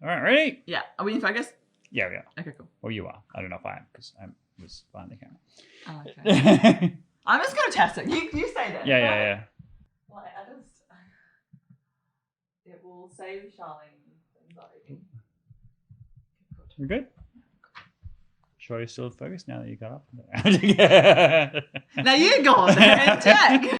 All right, ready? Yeah. Are we in focus? Yeah, we are. Okay, cool. Well, you are. I don't know if I am because I was behind the camera. Oh, okay. I'm just going to test it. You say that. Yeah. Like, it will save Charlene anxiety. We're good? Sure you're still focused now that you got up? Now you go on there and check.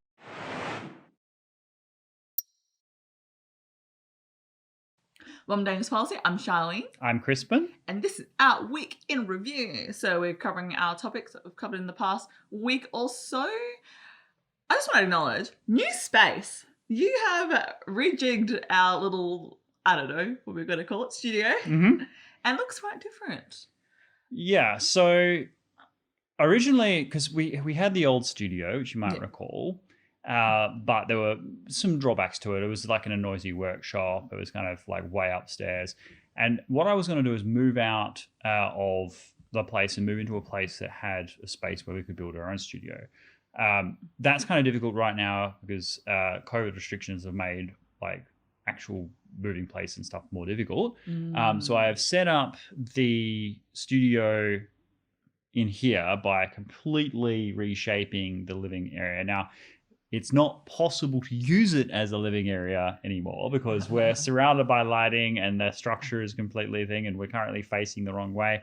Welcome to Dangerous Policy. I'm Charlene. I'm Crispin. And this is our week in review. So we're covering our topics that we've covered in the past week or so. I just want to acknowledge, new space. You have rejigged our little, I don't know what we're going to call it, studio. Mm-hmm. And it looks quite different. Yeah, so originally, because we had the old studio, which you might recall, but there were some drawbacks to it. It was like in a noisy workshop. It was kind of like way upstairs. And what I was going to do is move out of the place and move into a place that had a space where we could build our own studio. That's kind of difficult right now because COVID restrictions have made like actual moving place and stuff more difficult. So I have set up the studio in here by completely reshaping the living area. Now, it's not possible to use it as a living area anymore because we're surrounded by lighting and the structure is completely a thing and we're currently facing the wrong way.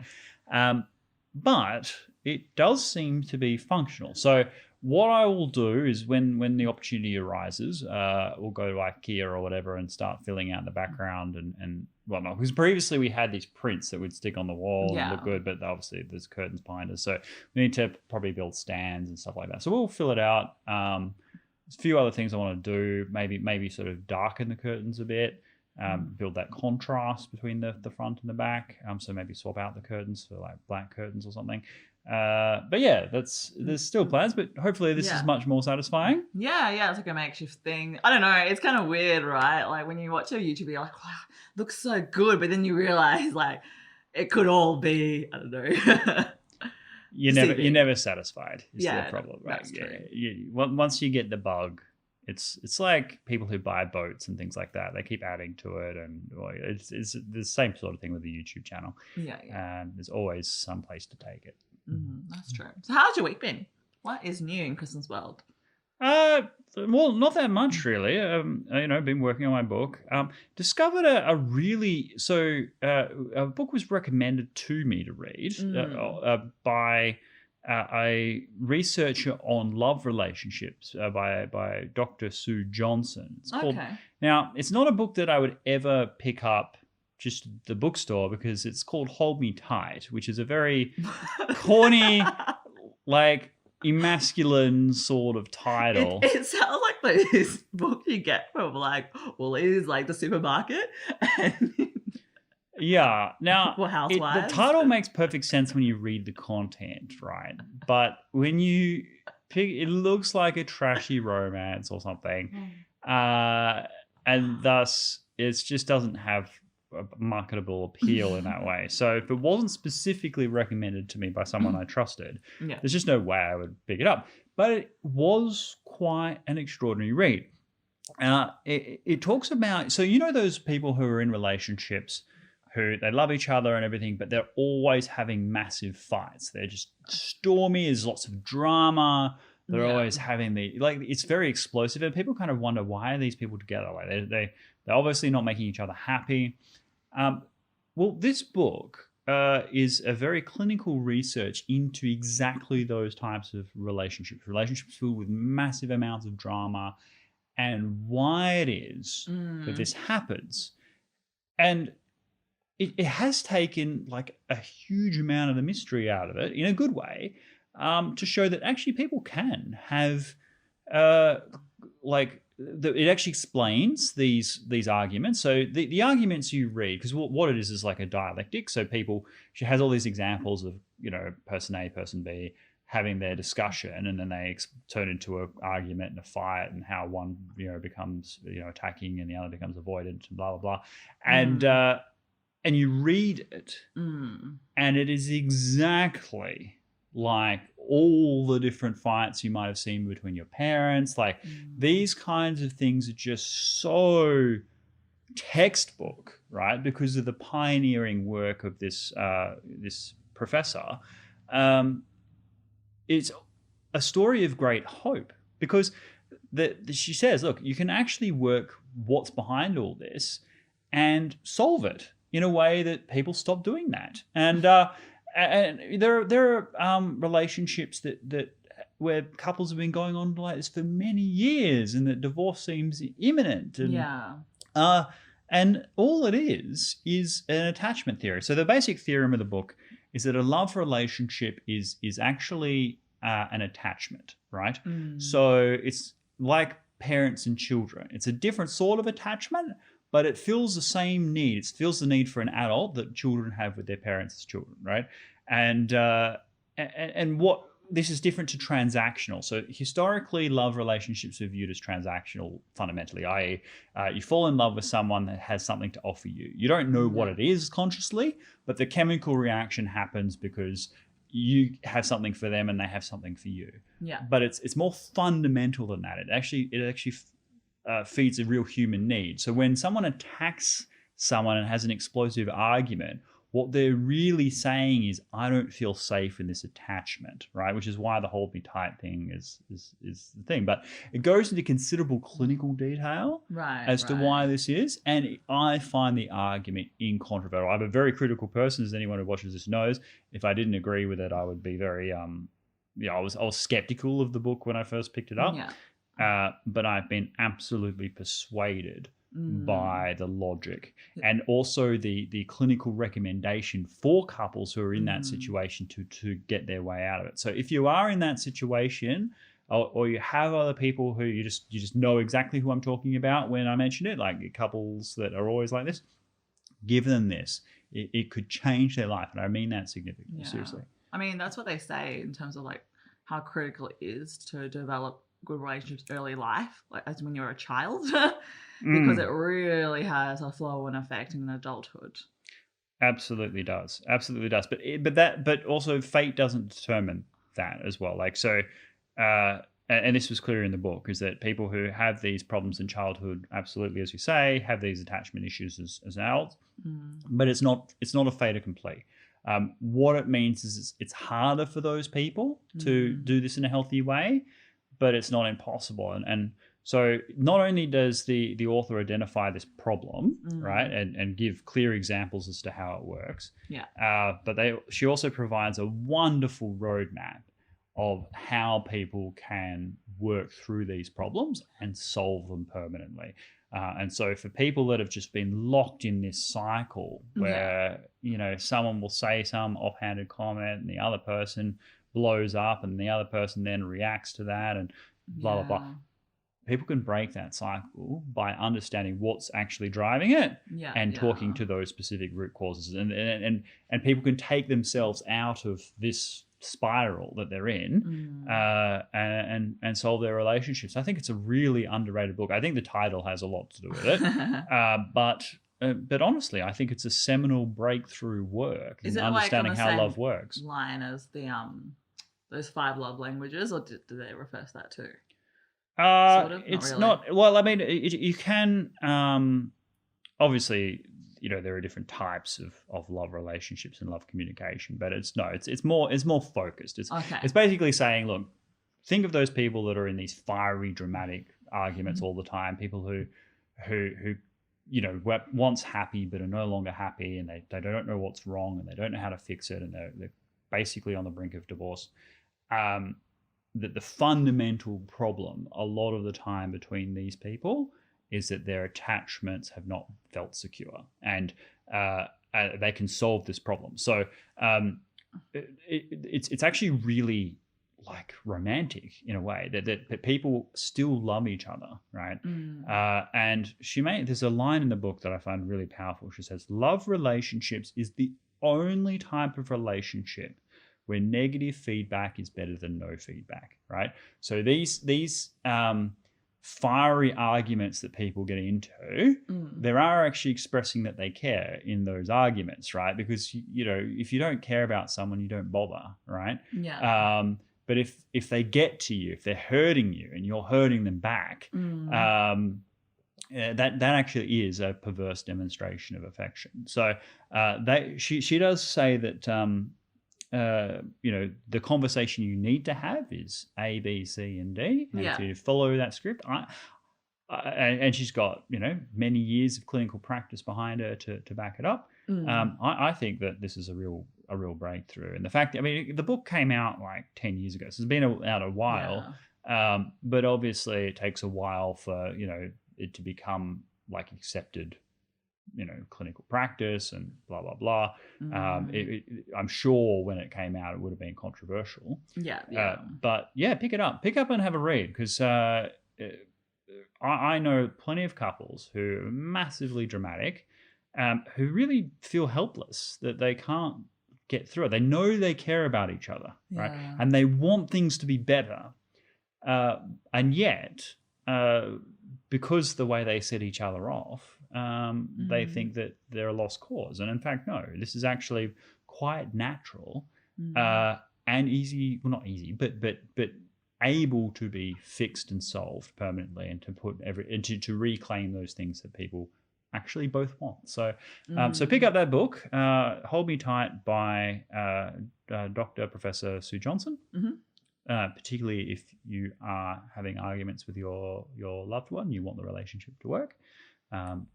But it does seem to be functional. So what I will do is when the opportunity arises, we'll go to IKEA or whatever and start filling out the background and whatnot. Because previously we had these prints that would stick on the wall and look good, but obviously there's curtains behind us. So we need to probably build stands and stuff like that. So we'll fill it out. There's a few other things I want to do. Maybe sort of darken the curtains a bit. Build that contrast between the front and the back. So maybe swap out the curtains for like black curtains or something. But yeah, there's still plans, but hopefully this is much more satisfying. Yeah, it's like a makeshift thing. I don't know, it's kind of weird, right? Like when you watch a YouTube, you're like, wow, looks so good, but then you realize like it could all be, I don't know. You're never satisfied. Is the problem, right? That's true. Once you get the bug, it's like people who buy boats and things like that. They keep adding to it, and it's the same sort of thing with the YouTube channel. Yeah. There's always some place to take it. That's true. So how's your week been? What is new in Kristen's world? Well, not that much really. Been working on my book. Discovered a book was recommended to me to read by a researcher on love relationships by Dr. Sue Johnson. It's called. Now, it's not a book that I would ever pick up just at the bookstore because it's called Hold Me Tight, which is a very corny, like emasculine sort of title. It sounds like this book you get from like Woolies, like the supermarket. Yeah. Now, Housewives. The title makes perfect sense when you read the content, right? But when you pick, it looks like a trashy romance or something, and thus it just doesn't have a marketable appeal in that way. So if it wasn't specifically recommended to me by someone I trusted, there's just no way I would pick it up. But it was quite an extraordinary read. It talks about, so you know those people who are in relationships who they love each other and everything, but they're always having massive fights. They're just stormy, there's lots of drama. They're always having it's very explosive, and people kind of wonder, why are these people together? Like they're obviously not making each other happy. Well, this book is a very clinical research into exactly those types of relationships filled with massive amounts of drama, and why it is that this happens. And it has taken like a huge amount of the mystery out of it in a good way, to show that actually people can have it actually explains these arguments. So the arguments you read, because what it is like a dialectic. So she has all these examples of, person A, person B having their discussion, and then they turn into an argument and a fight, and how one, becomes, attacking and the other becomes avoidant, and blah, blah, blah. And you read it, and it is exactly like all the different fights you might have seen between your parents. Like these kinds of things are just so textbook, right? Because of the pioneering work of this professor. It's a story of great hope because she says, look, you can actually work what's behind all this and solve it in a way that people stop doing that. And there are relationships that where couples have been going on like this for many years, and that divorce seems imminent. And, and all it is an attachment theory. So the basic theorem of the book is that a love relationship is actually an attachment, right? So it's like parents and children. It's a different sort of attachment, but it fills the same need. It fills the need for an adult that children have with their parents as children, right? And what this is different to transactional. So historically, love relationships are viewed as transactional fundamentally, i.e. You fall in love with someone that has something to offer you. You don't know what it is consciously, but the chemical reaction happens because you have something for them and they have something for you. Yeah. But it's more fundamental than that. It actually feeds a real human need. So when someone attacks someone and has an explosive argument, what they're really saying is, I don't feel safe in this attachment, right? Which is why the hold me tight thing is the thing. But it goes into considerable clinical detail as to why this is. And I find the argument incontrovertible. I'm a very critical person, as anyone who watches this knows. If I didn't agree with it, I would be very, I was skeptical of the book when I first picked it up. But I've been absolutely persuaded by the logic and also the clinical recommendation for couples who are in that situation to get their way out of it. So if you are in that situation, or you have other people who you just know exactly who I'm talking about when I mention it, like couples that are always like this, give them this. It could change their life, and I mean that significantly. Seriously. I mean, that's what they say in terms of like how critical it is to develop good relationships early life, like as when you're a child. Because it really has a flow-on effect in adulthood. Absolutely does. But also fate doesn't determine that as well. Like so, and this was clear in the book, is that people who have these problems in childhood, absolutely, as you say, have these attachment issues as adults. But it's not a fait accompli. What it means is it's harder for those people to do this in a healthy way, but it's not impossible. And so not only does the author identify this problem, right, and give clear examples as to how it works, but she also provides a wonderful roadmap of how people can work through these problems and solve them permanently. And so for people that have just been locked in this cycle where, someone will say some offhanded comment and the other person blows up and the other person then reacts to that and blah, blah, blah. People can break that cycle by understanding what's actually driving it and talking to those specific root causes. And people can take themselves out of this spiral that they're in and solve their relationships. I think it's a really underrated book. I think the title has a lot to do with it. But honestly, I think it's a seminal breakthrough work in understanding how love works. Line as the those 5 love languages, or do they refer to that too? Sort of? It's not really. not. Well, I mean, you can obviously, there are different types of love relationships and love communication, but it's more focused. It's basically saying, look, think of those people that are in these fiery, dramatic arguments all the time. People who were once happy but are no longer happy, and they don't know what's wrong, and they don't know how to fix it, and they're basically on the brink of divorce. That the fundamental problem a lot of the time between these people is that their attachments have not felt secure, and they can solve this problem. So it's actually really like romantic in a way that people still love each other, right? And there's a line in the book that I find really powerful. She says, love relationships is the only type of relationship where negative feedback is better than no feedback, right? So these fiery arguments that people get into, they are actually expressing that they care in those arguments, right? Because if you don't care about someone, you don't bother, right? But if they get to you, if they're hurting you and you're hurting them back, that actually is a perverse demonstration of affection. So she does say that the conversation you need to have is A, B, C, and D, and if you follow that script, and she's got many years of clinical practice behind her to back it up. I think that this is a real breakthrough, and the fact the book came out like 10 years ago, so it's been out a while. But obviously it takes a while for it to become like accepted clinical practice and blah blah blah. I'm sure when it came out it would have been controversial. But pick up and have a read, because I know plenty of couples who are massively dramatic, who really feel helpless that they can't get through it. They know they care about each other, right? And they want things to be better. And yet, because the way they set each other off, they think that they're a lost cause. And in fact, no, this is actually quite natural and easy. Well, not easy, but able to be fixed and solved permanently, and to put to reclaim those things that people actually both want. So, so pick up that book, Hold Me Tight by Dr. Professor Sue Johnson. Particularly if you are having arguments with your loved one, you want the relationship to work.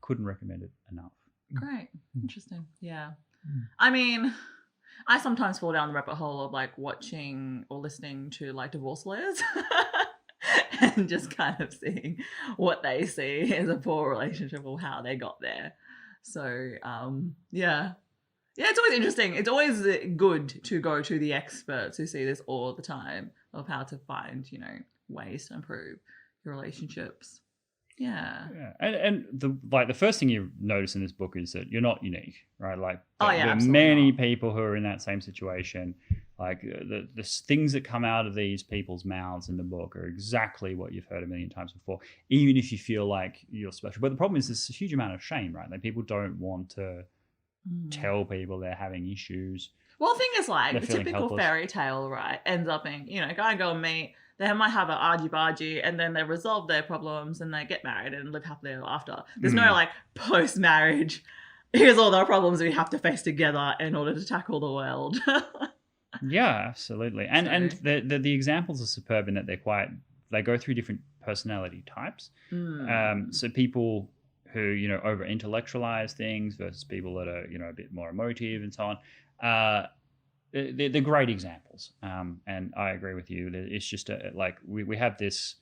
Couldn't recommend it enough. Great. Interesting. Yeah. I mean, I sometimes fall down the rabbit hole of like watching or listening to like divorce lawyers and just kind of seeing what they see as a poor relationship or how they got there. So, yeah, it's always interesting. It's always good to go to the experts who see this all the time of how to find, ways to improve your relationships. Yeah. And the first thing you notice in this book is that you're not unique, right? Like there are many people who are in that same situation. Like the things that come out of these people's mouths in the book are exactly what you've heard a million times before, even if you feel like you're special. But the problem is there's a huge amount of shame, right? Like people don't want to tell people they're having issues. Well, the thing is, like, the typical fairy tale, right, ends up being, guy and girl meet, they might have an argy-bargy, and then they resolve their problems, and they get married and live happily ever after. There's no, like, post-marriage, here's all the problems we have to face together in order to tackle the world. Yeah, absolutely. And the examples are superb in that they go through different personality types. So people who, over-intellectualize things versus people that are, a bit more emotive and so on. They're great examples, and I agree with you. It's just we have this,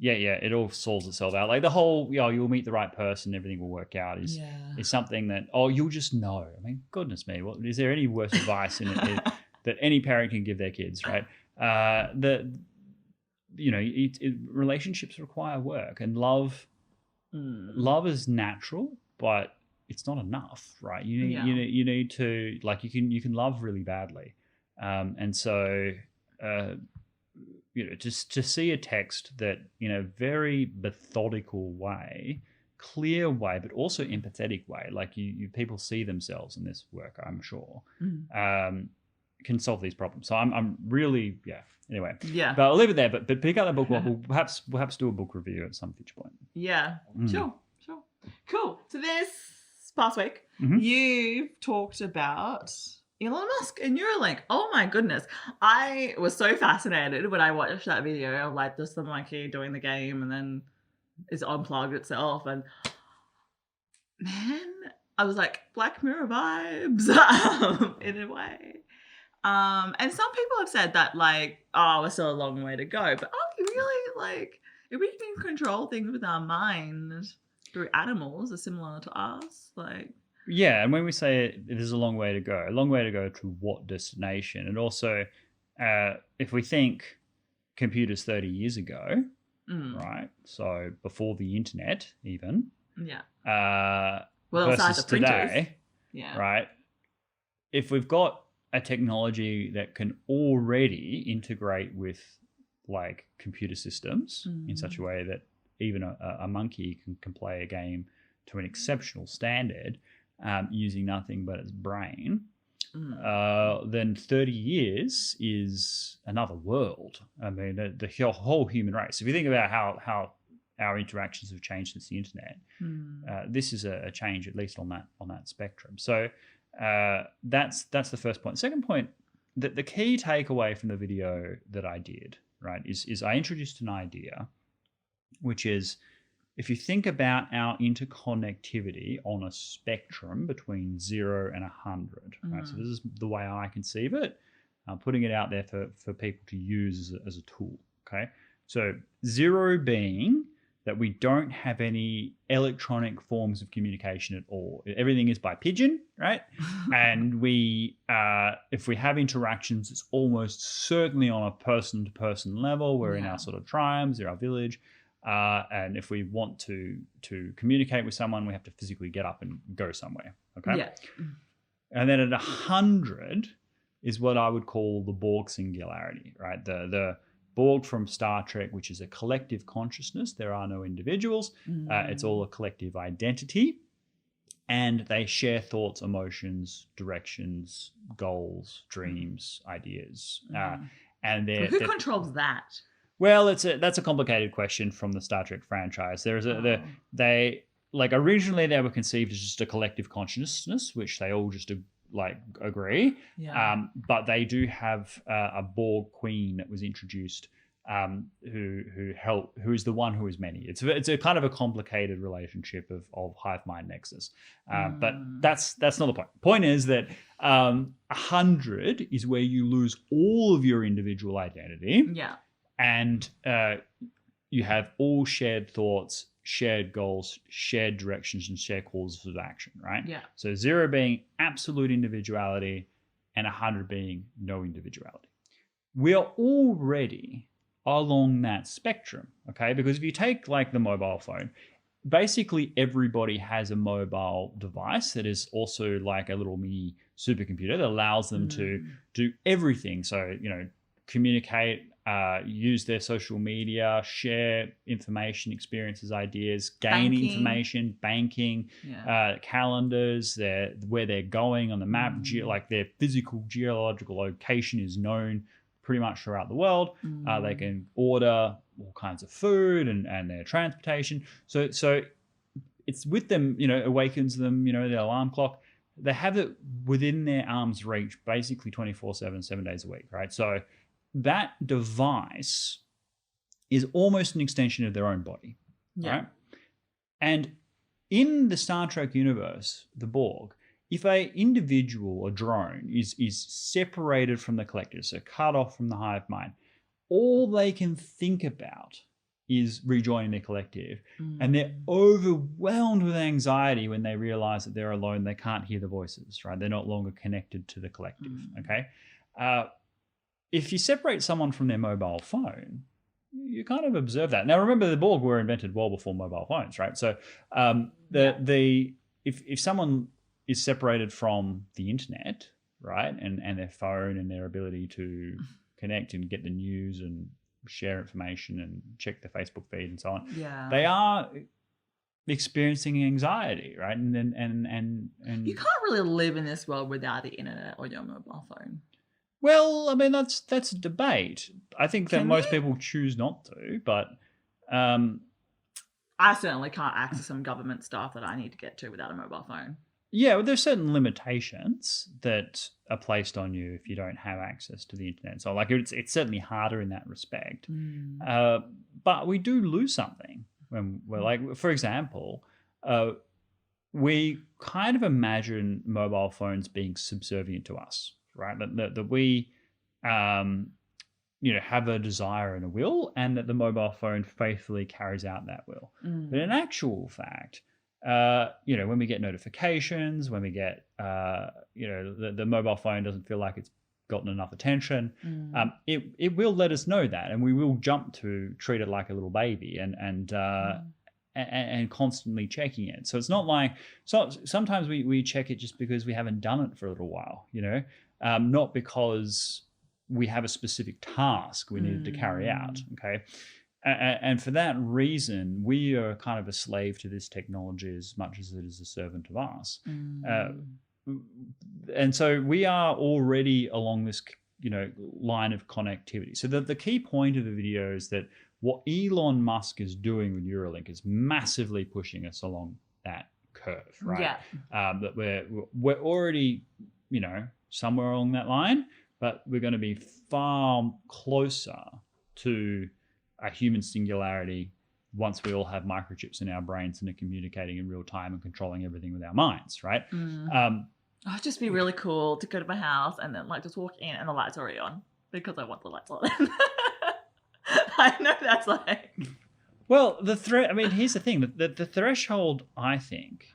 it all solves itself out. Like the whole, you'll meet the right person, everything will work out is something that you'll just know. I mean, goodness me, is there any worse advice in it that any parent can give their kids, right? Relationships require work, and love is natural, but it's not enough, right? You need to, like, you can love really badly, and so just to see a text that in a very methodical way, clear way, but also empathetic way, like you people see themselves in this work, I'm sure, can solve these problems. So I'm really anyway. Yeah. But I'll leave it there. But pick up that book. We'll perhaps do a book review at some future point. Yeah. Sure. Cool. So this past week, you've talked about Elon Musk and Neuralink. Oh my goodness. I was so fascinated when I watched that video of like just the monkey doing the game and then it's unplugged itself, and man, I was like, Black Mirror vibes in a way. And some people have said that like, we're still a long way to go, but are we really, like, if we can control things with our mind through animals are similar to us, like, yeah. And when we say there's a long way to go to what destination? And also, if we think computers 30 years ago, right? So before the internet, even, versus today, right? If we've got a technology that can already integrate with like computer systems in such a way that even a monkey can play a game to an exceptional standard using nothing but its brain, then 30 years is another world. I mean, the whole human race. If you think about how our interactions have changed since the internet. This is a change, at least on that spectrum. So that's the first point. Second point, the key takeaway from the video that I did, right, is I introduced an idea, which is, if you think about our interconnectivity on a spectrum between 0 and 100, right? So this is the way I conceive it. I'm putting it out there for people to use as a tool, okay? So 0 being that we don't have any electronic forms of communication at all. Everything is by pigeon, right? And if we have interactions, it's almost certainly on a person-to-person level. We're in our sort of tribes or our village. And if we want to communicate with someone, we have to physically get up and go somewhere, okay? Yeah. And then at 100 is what I would call the Borg singularity, right? The Borg from Star Trek, which is a collective consciousness. There are no individuals. It's all a collective identity. And they share thoughts, emotions, directions, goals, dreams, ideas. And who controls that? Well, that's a complicated question from the Star Trek franchise. Originally they were conceived as just a collective consciousness, which they all just agree. Yeah. But they do have a Borg queen that was introduced, who is the one who is many. It's a kind of a complicated relationship of hive mind nexus. But that's not the point. Point is that 100 is where you lose all of your individual identity. Yeah. And you have all shared thoughts, shared goals, shared directions, and shared calls of action, right? Yeah. So 0 being absolute individuality and 100 being no individuality. We are already along that spectrum, okay? Because if you take like the mobile phone, basically everybody has a mobile device that is also like a little mini supercomputer that allows them to do everything. So, communicate, use their social media, share information, experiences, ideas, gain information, banking, calendars, where they're going on the map, like their physical geological location is known pretty much throughout the world. They can order all kinds of food and their transportation. So it's with them, awakens them, their alarm clock. They have it within their arm's reach basically 24/7, 7 days a week, right? So that device is almost an extension of their own body, right? And in the Star Trek universe, the Borg, if a individual, a drone, is separated from the collective, so cut off from the hive mind, all they can think about is rejoining their collective. And they're overwhelmed with anxiety when they realize that they're alone. They can't hear the voices, right? They're no longer connected to the collective, okay? If you separate someone from their mobile phone, you kind of observe that. Now, remember, the Borg were invented well before mobile phones, right? So if someone is separated from the internet, right, and their phone and their ability to connect and get the news and share information and check the Facebook feed and so on, they are experiencing anxiety, right? And you can't really live in this world without the internet or your mobile phone. Well, I mean, that's a debate. I think that most people choose not to, but I certainly can't access some government stuff that I need to get to without a mobile phone. Yeah, well, there's certain limitations that are placed on you if you don't have access to the internet. So, like, it's certainly harder in that respect. But we do lose something when we're like, for example, we kind of imagine mobile phones being subservient to us. Right, that we, have a desire and a will, and that the mobile phone faithfully carries out that will. But in actual fact, when we get notifications, when we get, the mobile phone doesn't feel like it's gotten enough attention, it will let us know that, and we will jump to treat it like a little baby and constantly checking it. So it's not like, sometimes we check it just because we haven't done it for a little while, not because we have a specific task we needed to carry out, okay? And for that reason, we are kind of a slave to this technology as much as it is a servant of us. And so we are already along this, line of connectivity. So the key point of the video is that what Elon Musk is doing with Neuralink is massively pushing us along that curve, right? That we're already, somewhere along that line, but we're going to be far closer to a human singularity once we all have microchips in our brains and are communicating in real time and controlling everything with our minds, right? It'd just be really cool to go to my house and then just walk in and the lights are already on because I want the lights on. I know that's Well, here's the thing. The threshold, I think,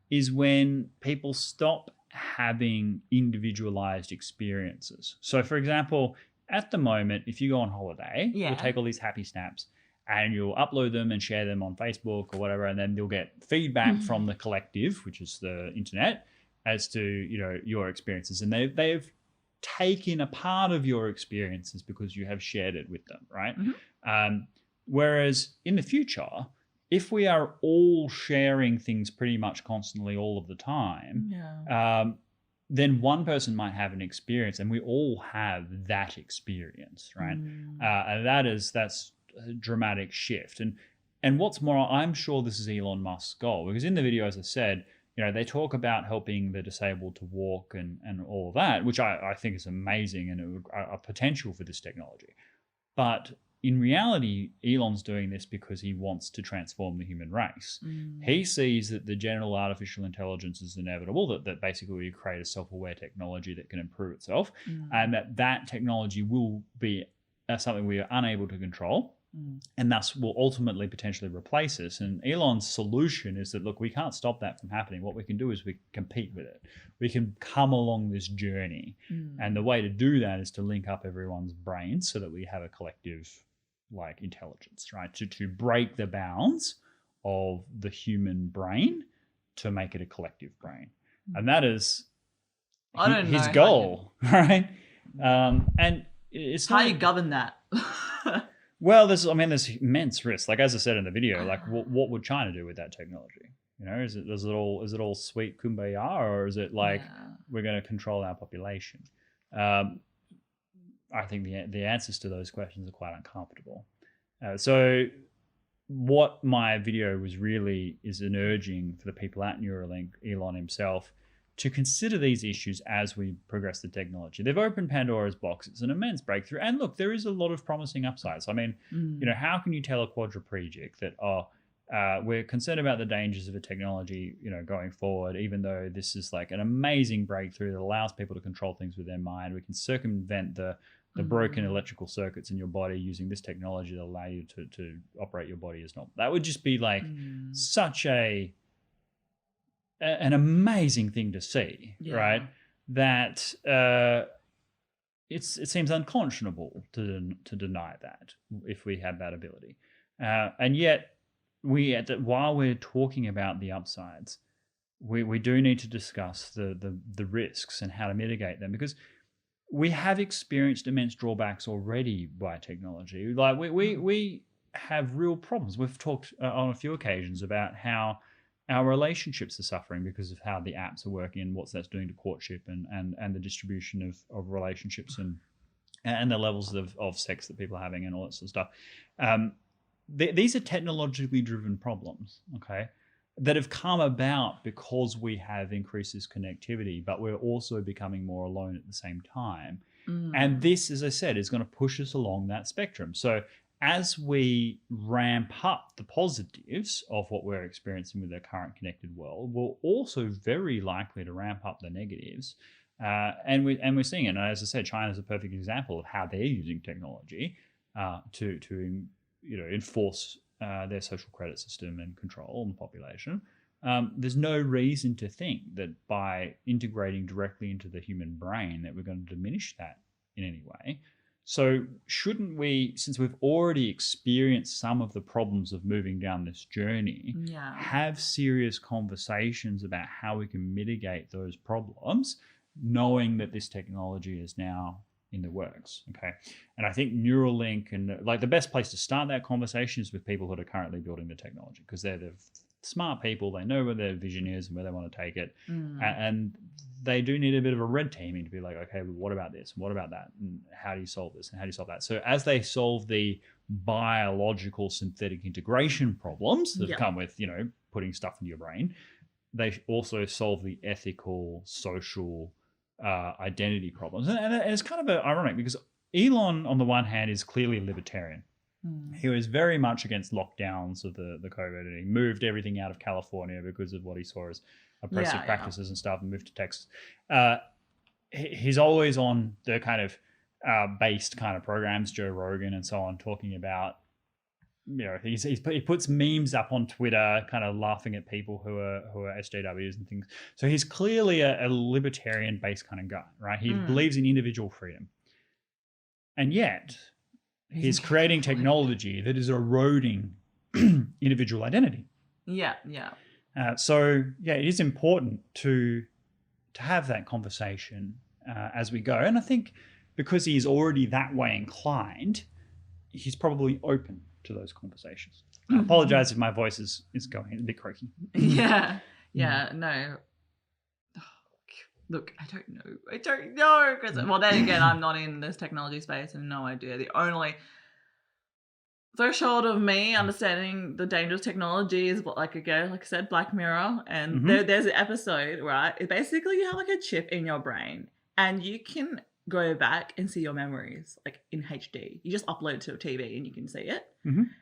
is when people stop having individualized experiences. So, for example, at the moment, if you go on holiday, you'll take all these happy snaps and you'll upload them and share them on Facebook or whatever, and then you'll get feedback from the collective, which is the internet, as to your experiences. And they've taken a part of your experiences because you have shared it with them, right? Whereas in the future, if we are all sharing things pretty much constantly all of the time, then one person might have an experience and we all have that experience, right? And that's a dramatic shift. And what's more, I'm sure this is Elon Musk's goal, because in the video, as I said, they talk about helping the disabled to walk and all of that, which I think is amazing and a potential for this technology. But in reality, Elon's doing this because he wants to transform the human race. He sees that the general artificial intelligence is inevitable, that basically we create a self-aware technology that can improve itself, and that technology will be something we are unable to control, and thus will ultimately potentially replace us. And Elon's solution is that, look, we can't stop that from happening. What we can do is we compete with it. We can come along this journey. And the way to do that is to link up everyone's brains so that we have a collective intelligence, right? To break the bounds of the human brain to make it a collective brain. And that is his goal, right? And it's how do you govern that? Well, there's immense risk. As I said in the video, what would China do with that technology? Is it all sweet kumbaya, or is it we're going to control our population? I think the answers to those questions are quite uncomfortable. So what my video was really is an urging for the people at Neuralink, Elon himself, to consider these issues as we progress the technology. They've opened Pandora's box. It's an immense breakthrough. And look, there is a lot of promising upsides. How can you tell a quadriplegic that, we're concerned about the dangers of a technology, going forward, even though this is an amazing breakthrough that allows people to control things with their mind. We can circumvent the broken electrical circuits in your body using this technology to allow you to operate your body as normal. That would just be such an amazing thing to see, right? That it seems unconscionable to deny that if we had that ability. And yet, while we're talking about the upsides, we do need to discuss the risks and how to mitigate them, because we have experienced immense drawbacks already by technology. We have real problems. We've talked on a few occasions about how our relationships are suffering because of how the apps are working and what that's doing to courtship and the distribution of relationships and the levels of sex that people are having and all that sort of stuff. These are technologically driven problems, okay, that have come about because we have increased this connectivity, but we're also becoming more alone at the same time. And this, as I said, is going to push us along that spectrum. So as we ramp up the positives of what we're experiencing with our current connected world, we're also very likely to ramp up the negatives. And we're seeing it. And as I said, China is a perfect example of how they're using technology to enforce their social credit system and control the population. There's no reason to think that by integrating directly into the human brain that we're going to diminish that in any way. So shouldn't we, since we've already experienced some of the problems of moving down this journey, have serious conversations about how we can mitigate those problems, knowing that this technology is now in the works, okay? And I think Neuralink and the best place to start that conversation is with people that are currently building the technology, because they're smart people. They know where their vision is and where they want to take it. Mm. And they do need a bit of a red teaming to be like, okay, well, what about this? What about that? And how do you solve this? And how do you solve that? So as they solve the biological synthetic integration problems that come with, putting stuff into your brain, they also solve the ethical, social, identity problems. And it's kind of ironic because Elon, on the one hand, is clearly a libertarian. He was very much against lockdowns of the COVID, and he moved everything out of California because of what he saw as oppressive practices and stuff, and moved to Texas. He's always on the kind of based kind of programs, Joe Rogan and so on, talking about, he puts memes up on Twitter, kind of laughing at people who are SJWs and things. So he's clearly a libertarian based kind of guy, right? He believes in individual freedom, and yet he's creating technology that is eroding individual identity. Yeah. So it is important to have that conversation as we go. And I think because he's already that way inclined, he's probably open to those conversations. I apologize if my voice is going a bit croaky. No. Look, I don't know. Well, then again, I'm not in this technology space and no idea. The only threshold of me understanding the dangerous technology is, like I said, Black Mirror. And there's an episode, right? It basically, you have like a chip in your brain and you can go back and see your memories like in HD. You just upload it to a TV and you can see it.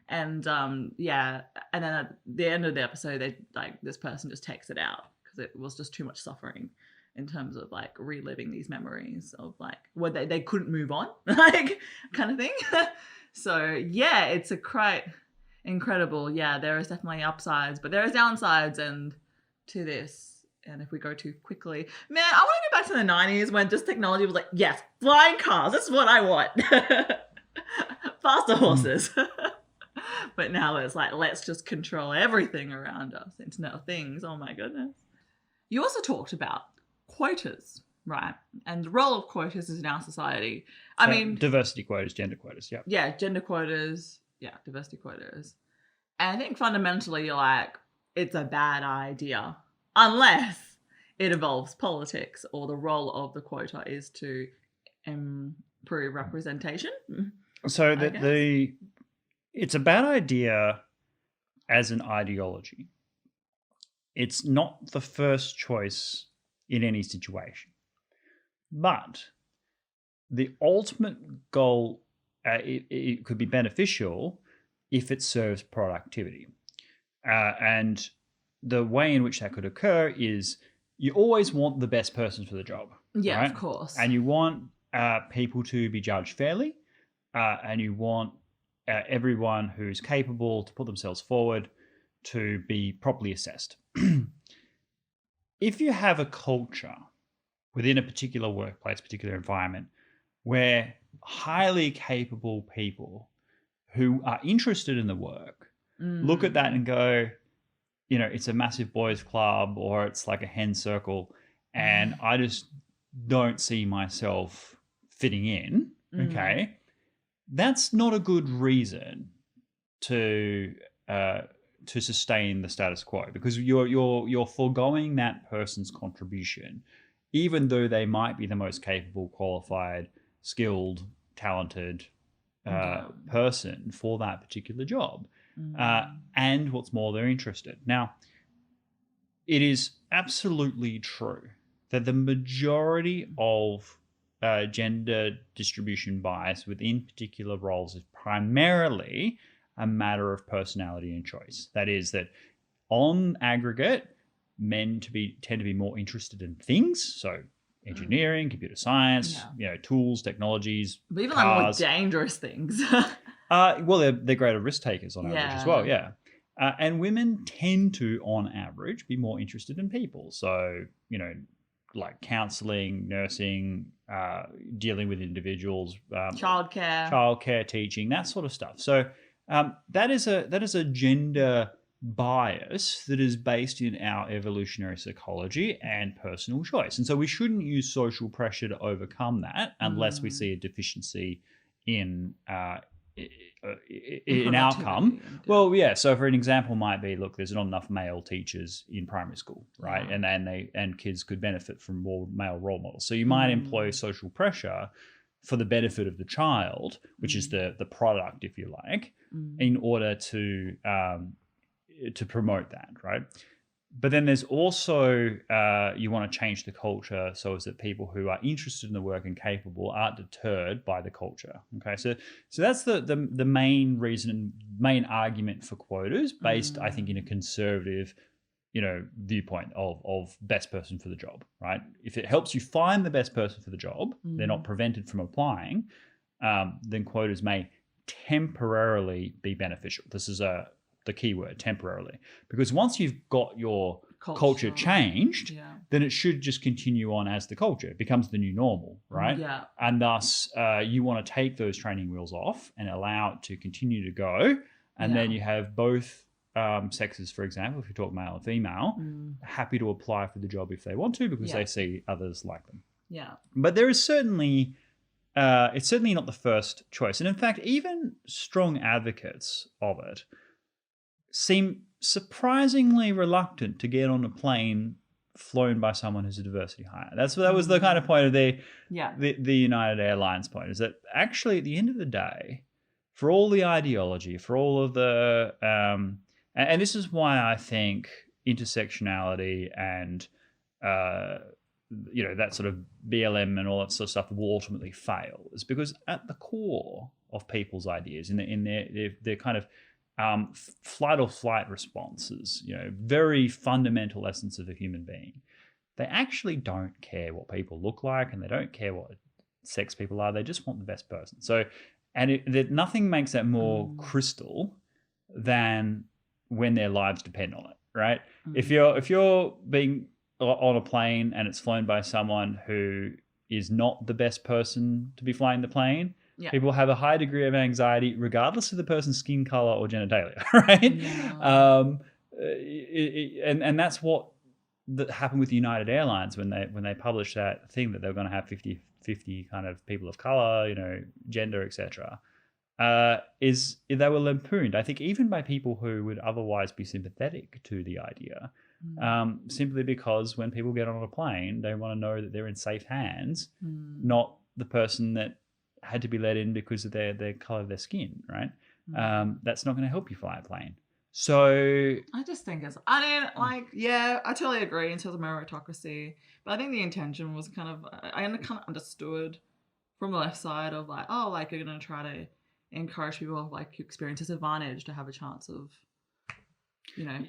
And and then at the end of the episode, this person just takes it out because it was just too much suffering in terms of like reliving these memories of like where they couldn't move on, like kind of thing. So it's a quite incredible. Yeah, there is definitely upsides, but there is downsides and to this. And if we go too quickly, man, I want to go back to the 90s when just technology was like, yes, flying cars, this is what I want. Faster horses. But now it's like, let's just control everything around us. Internet of Things, oh my goodness. You also talked about quotas, right? And the role of quotas is in our society. I mean, diversity quotas, gender quotas, yeah, gender quotas, diversity quotas. And I think fundamentally, you're like, it's a bad idea unless it involves politics or the role of the quota is to improve representation. So it's a bad idea as an ideology. It's not the first choice in any situation. But the ultimate goal, it could be beneficial if it serves productivity. And the way in which that could occur is you always want the best person for the job. Yeah, right? Of course. And you want people to be judged fairly, and you want everyone who's capable to put themselves forward to be properly assessed. If you have a culture within a particular workplace, particular environment, where highly capable people who are interested in the work look at that and go, it's a massive boys club or it's like a hen circle and I just don't see myself fitting in, okay, that's not a good reason to sustain the status quo because you're foregoing that person's contribution, even though they might be the most capable, qualified, skilled, talented person for that particular job. And what's more, they're interested. Now, it is absolutely true that the majority of gender distribution bias within particular roles is primarily a matter of personality and choice. That is that on aggregate, men tend to be more interested in things. So engineering, computer science, tools, technologies, but even cars. like more dangerous things. Well, they're greater risk takers on average as well, and women tend to, on average, be more interested in people. So, like counseling, nursing, dealing with individuals, childcare, teaching, that sort of stuff. So that is a gender bias that is based in our evolutionary psychology and personal choice. And so we shouldn't use social pressure to overcome that unless we see a deficiency in an outcome. Well, yeah. So for an example might be, look, there's not enough male teachers in primary school, right? Yeah. And kids could benefit from more male role models. So you might employ social pressure for the benefit of the child, which is the product, if you like, in order to promote that, right? But then there's also you want to change the culture so as that people who are interested in the work and capable aren't deterred by the culture. Okay, so that's the main reason, main argument for quotas, based I think in a conservative, viewpoint of best person for the job, right? If it helps you find the best person for the job, they're not prevented from applying, then quotas may temporarily be beneficial. This is the key word, temporarily, because once you've got your culture changed, then it should just continue on as the culture. It becomes the new normal, right? Yeah. And thus, you want to take those training wheels off and allow it to continue to go. And then you have both sexes, for example, if you talk male and female, happy to apply for the job if they want to, because they see others like them. Yeah. But there is certainly, it's certainly not the first choice. And in fact, even strong advocates of it seem surprisingly reluctant to get on a plane flown by someone who's a diversity hire. That was the kind of point of the United Airlines point, is that actually at the end of the day, for all the ideology, for all of the and this is why I think intersectionality and that sort of BLM and all that sort of stuff will ultimately fail, is because at the core of people's ideas, in their kind of flight or flight responses, very fundamental essence of a human being, they actually don't care what people look like, and they don't care what sex people are. They just want the best person. So, and nothing makes that more crystal than when their lives depend on it, right? If you're being on a plane and it's flown by someone who is not the best person to be flying the plane, people have a high degree of anxiety, regardless of the person's skin color or genitalia, right? Yeah. And that's what happened with United Airlines when they published that thing that they were going to have 50-50 kind of people of color, gender, etc. Is they were lampooned, I think, even by people who would otherwise be sympathetic to the idea, simply because when people get on a plane, they want to know that they're in safe hands, not the person that had to be let in because of their color of their skin, right? That's not going to help you fly a plane. So I just think I totally agree in terms of meritocracy, but I think the intention was kind of understood from the left side of you're going to try to encourage people of who experience disadvantage to have a chance of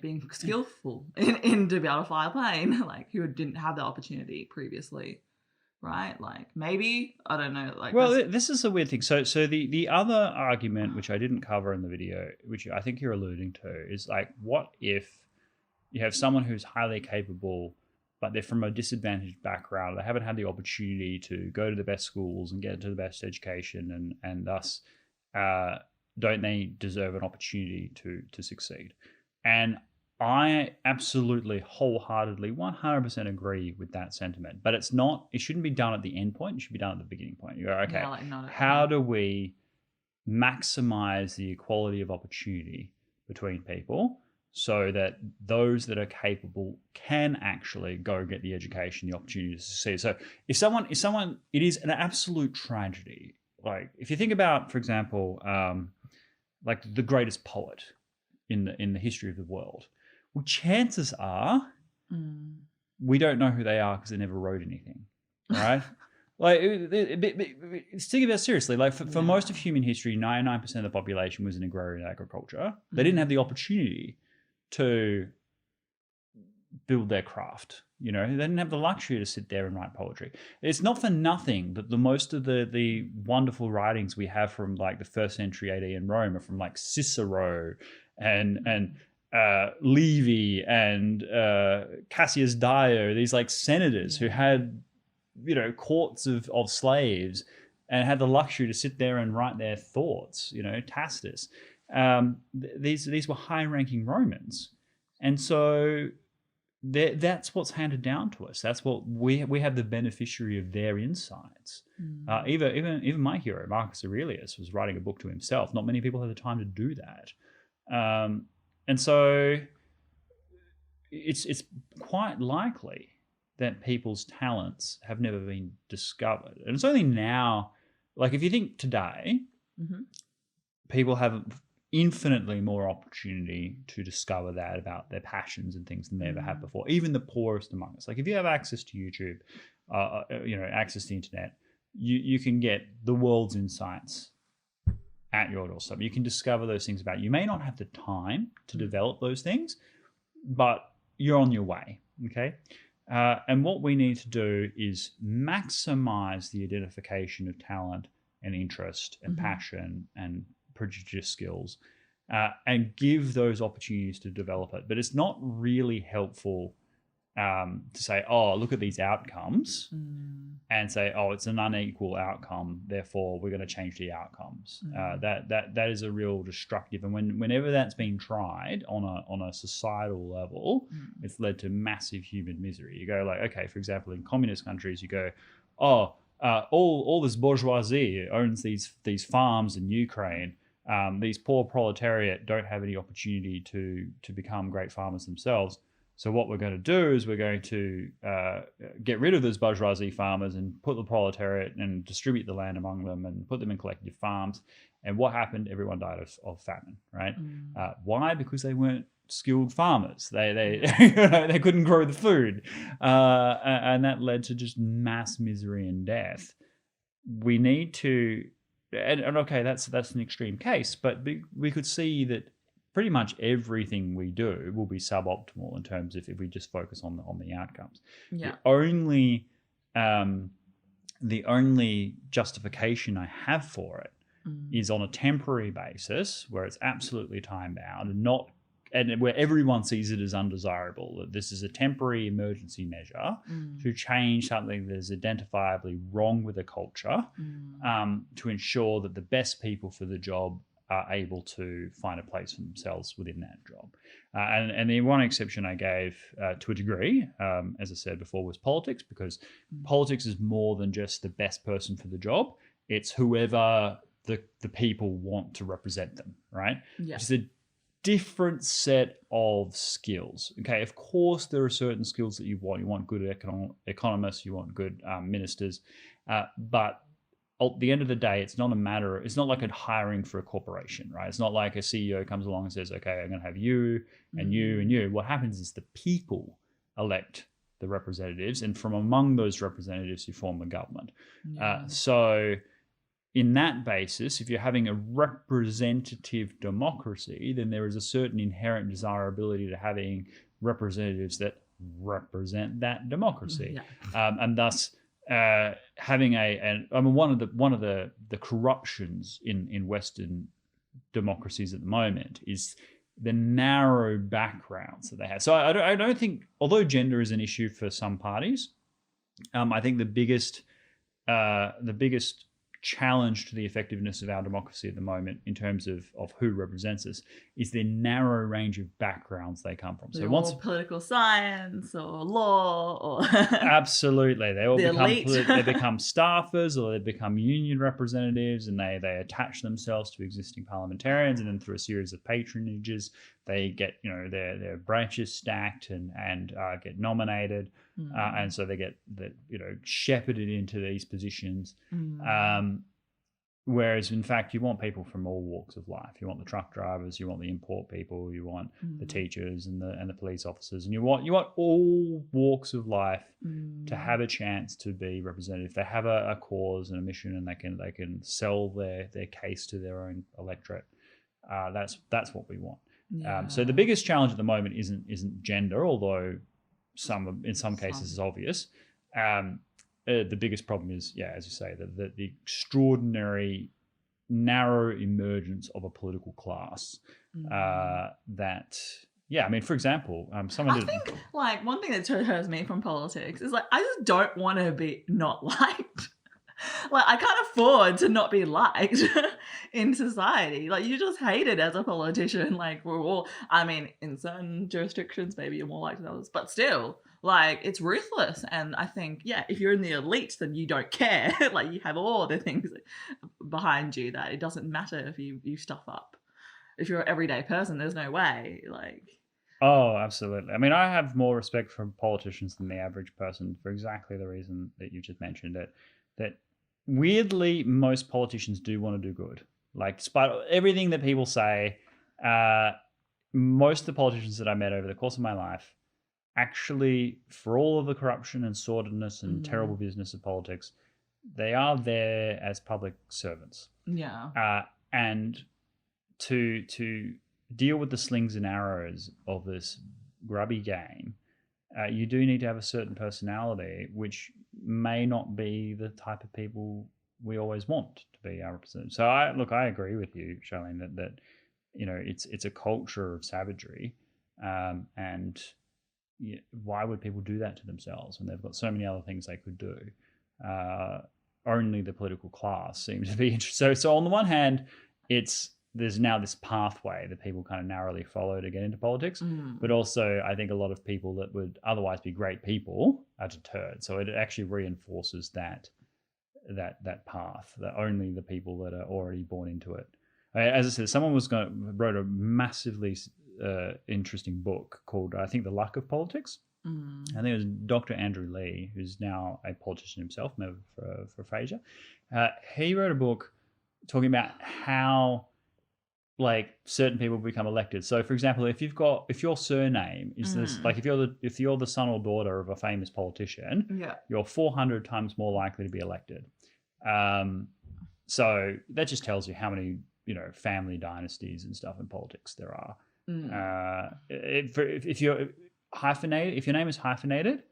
being skillful in to be able to fly a plane, who didn't have the opportunity previously. Right, maybe, I don't know. This is a weird thing. So the other argument, which I didn't cover in the video, which I think you're alluding to, is what if you have someone who's highly capable, but they're from a disadvantaged background, they haven't had the opportunity to go to the best schools and get into the best education, and thus don't they deserve an opportunity to succeed? And I absolutely, wholeheartedly, 100% agree with that sentiment. But it shouldn't be done at the end point. It should be done at the beginning point. You go, okay, how do we maximize the equality of opportunity between people so that those that are capable can actually go get the education, the opportunity to succeed? So if someone, it is an absolute tragedy. If you think about, for example, the greatest poet in the history of the world, well, chances are we don't know who they are because they never wrote anything, right? Think about it seriously. For most of human history, 99% of the population was in agrarian agriculture. They didn't have the opportunity to build their craft. They didn't have the luxury to sit there and write poetry. It's not for nothing that the most of the wonderful writings we have from the 1st century AD in Rome are from Cicero and Livy and Cassius Dio, these senators who had courts of slaves and had the luxury to sit there and write their thoughts. Tacitus. These were high-ranking Romans, and so that's what's handed down to us. That's what we have the beneficiary of their insights. Even my hero, Marcus Aurelius, was writing a book to himself. Not many people have the time to do that. And so it's quite likely that people's talents have never been discovered. And it's only now, like if you think today, people have infinitely more opportunity to discover that about their passions and things than they ever have before. Even the poorest among us. Like if you have access to YouTube, access to the internet, you can get the world's insights at your doorstep. You can discover those things about you. You may not have the time to develop those things, but you're on your way. Okay. And what we need to do is maximize the identification of talent and interest and passion and prodigious skills, and give those opportunities to develop it. But it's not really helpful to say, oh, look at these outcomes and say, oh, it's an unequal outcome, therefore we're going to change the outcomes. That is a real destructive. And whenever that's been tried on a societal level, it's led to massive human misery. You go like, okay, for example, in communist countries, you go, oh, all this bourgeoisie owns these farms in Ukraine. These poor proletariat don't have any opportunity to become great farmers themselves. So what we're going to do is we're going to get rid of those bourgeoisie farmers and put the proletariat and distribute the land among them and put them in collective farms. And what happened? Everyone died of famine, right? Why? Because they weren't skilled farmers. They couldn't grow the food, and that led to just mass misery and death. We need to, and okay, that's an extreme case, but we could see that pretty much everything we do will be suboptimal in terms of if we just focus on the outcomes. Yeah. The only justification I have for it is on a temporary basis where it's absolutely time bound and where everyone sees it as undesirable, that this is a temporary emergency measure to change something that is identifiably wrong with a culture, to ensure that the best people for the job are able to find a place for themselves within that job. And the one exception I gave to a degree, as I said before, was politics, because politics is more than just the best person for the job. It's whoever the people want to represent them, right? Yeah. It's a different set of skills. Okay, of course, there are certain skills that you want. You want good economists, you want good ministers, but at the end of the day, it's not like a hiring for a corporation, right? It's not like a CEO comes along and says, okay, I'm going to have you and you and you. What happens is the people elect the representatives, and from among those representatives, you form the government. So in that basis, if you're having a representative democracy, then there is a certain inherent desirability to having representatives that represent that democracy. And thus, having one of the corruptions in Western democracies at the moment is the narrow backgrounds that they have. So I don't think, although gender is an issue for some parties, I think the biggest challenge to the effectiveness of our democracy at the moment in terms of who represents us is the narrow range of backgrounds they come from. So once political science or law or absolutely, they all become staffers, or they become union representatives, and they attach themselves to existing parliamentarians, and then through a series of patronages they get their branches stacked and get nominated. And so they get shepherded into these positions. Whereas in fact, you want people from all walks of life. You want the truck drivers, you want the import people, you want the teachers and the police officers, and you want all walks of life to have a chance to be represented. If they have a cause and a mission, and they can sell their case to their own electorate, that's what we want. So the biggest challenge at the moment isn't gender, although in some cases is obvious. The biggest problem is, as you say, the extraordinary narrow emergence of a political class for example, I think one thing that hurts me from politics is I just don't want to be not liked. Like, I can't afford to not be liked in society. Like, you just hate it as a politician. Like, we're all, I mean, in certain jurisdictions, maybe you're more liked than others, but still, like, it's ruthless. And I think, yeah, if you're in the elite, then you don't care. Like, you have all the things behind you that it doesn't matter if you stuff up. If you're an everyday person, there's no way. Like, Oh, absolutely. I mean, I have more respect for politicians than the average person for exactly the reason that you just mentioned it. That weirdly, most politicians do want to do good. Like, despite everything that people say, most of the politicians that I met over the course of my life, actually, for all of the corruption and sordidness and terrible business of politics, they are there as public servants. yeah. And to deal with the slings and arrows of this grubby game, you do need to have a certain personality, which may not be the type of people we always want to be our representatives. So I agree with you, Charlene, that it's a culture of savagery, and why would people do that to themselves when they've got so many other things they could do? Only the political class seems to be interested. So on the one hand, there's now this pathway that people kind of narrowly follow to get into politics, but also I think a lot of people that would otherwise be great people are deterred. So it actually reinforces that path, that only the people that are already born into it. As I said, someone wrote a massively interesting book called, I think, The Luck of Politics. I think it was Dr. Andrew Lee, who's now a politician himself, member for Fraser. He wrote a book talking about how, like, certain people become elected. So, for example, if your surname is this, like, if you're the son or daughter of a famous politician, you're 400 times more likely to be elected. So that just tells you how many family dynasties and stuff in politics there are. If you're hyphenated, if your name is hyphenated,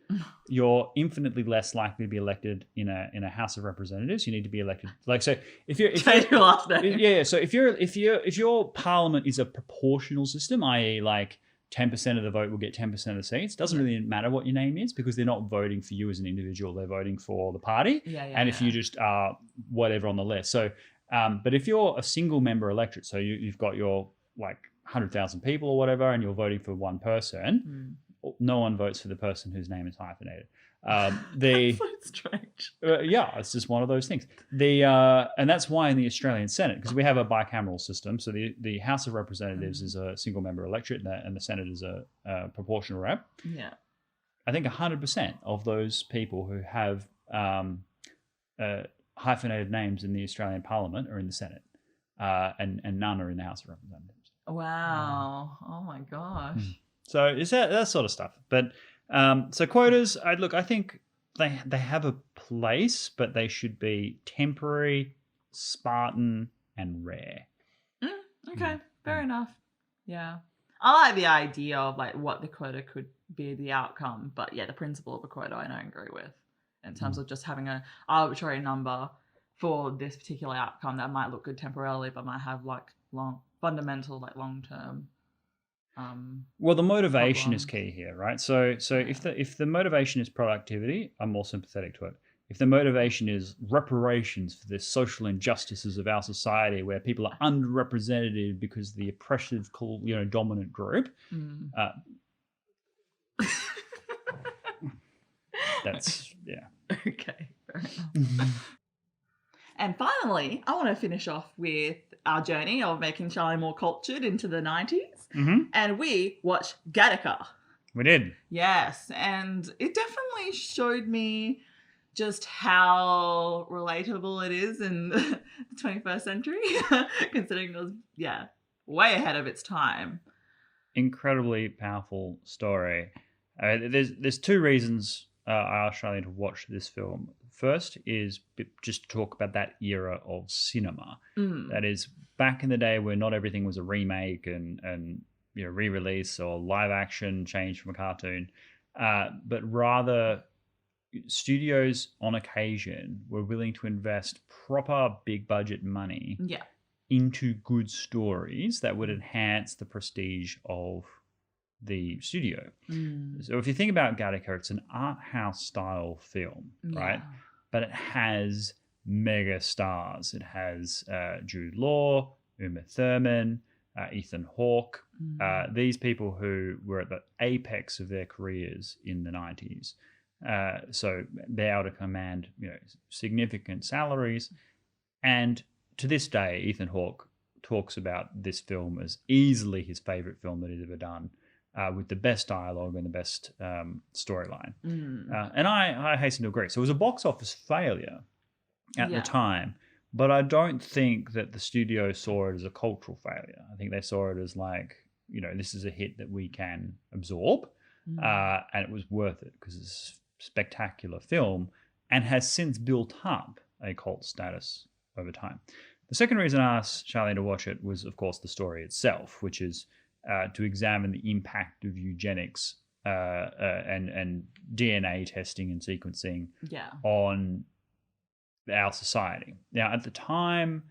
you're infinitely less likely to be elected in a House of Representatives. You need to be elected, like, so if you're your last name. Yeah. So if your parliament is a proportional system, i.e., like 10% of the vote will get 10% of the seats, doesn't really matter what your name is, because they're not voting for you as an individual, they're voting for the party. And if you just are whatever on the list. So but if you're a single member electorate, so you've got your, like, 100,000 people or whatever, and you're voting for one person, no one votes for the person whose name is hyphenated. That's so strange. Yeah, it's just one of those things. And that's why in the Australian Senate, because we have a bicameral system, so the House of Representatives is a single member electorate, and the Senate is a proportional rep. Yeah, I think 100% of those people who have hyphenated names in the Australian Parliament are in the Senate, and none are in the House of Representatives. Wow. Oh my gosh. So it's that sort of stuff. But so quotas, I think they have a place, but they should be temporary, Spartan, and rare. Okay, fair enough. Yeah. I like the idea of, like, what the quota could be, the outcome, but yeah, the principle of a quota I don't agree with, in terms of just having an arbitrary number for this particular outcome that might look good temporarily, but might have, like, fundamental, like, long-term. Well, the motivation is key here, right? So if the motivation is productivity, I'm more sympathetic to it. If the motivation is reparations for the social injustices of our society, where people are underrepresented because of the oppressive, dominant group, that's Okay, fair enough. And finally, I want to finish off with our journey of making Charlie more cultured into the 90s. And we watched Gattaca. We did. Yes, and it definitely showed me just how relatable it is in the 21st century, considering it was, way ahead of its time. Incredibly powerful story. There's two reasons I asked Charlene to watch this film. First is just to talk about that era of cinema. That is, back in the day where not everything was a remake and re-release or live action change from a cartoon, but rather studios on occasion were willing to invest proper big budget money into good stories that would enhance the prestige of the studio. So if you think about Gattaca, it's an art house style film, right? But it has mega stars. It has Jude Law, Uma Thurman, Ethan Hawke, these people who were at the apex of their careers in the 90s. So they're able to command, significant salaries. And to this day, Ethan Hawke talks about this film as easily his favorite film that he's ever done, with the best dialogue and the best storyline. And I hasten to agree. So it was a box office failure at the time, but I don't think that the studio saw it as a cultural failure. I think they saw it as like, this is a hit that we can absorb, and it was worth it because it's a spectacular film and has since built up a cult status over time. The second reason I asked Charlene to watch it was, of course, the story itself, which is to examine the impact of eugenics and DNA testing and sequencing on our society. Now, at the time,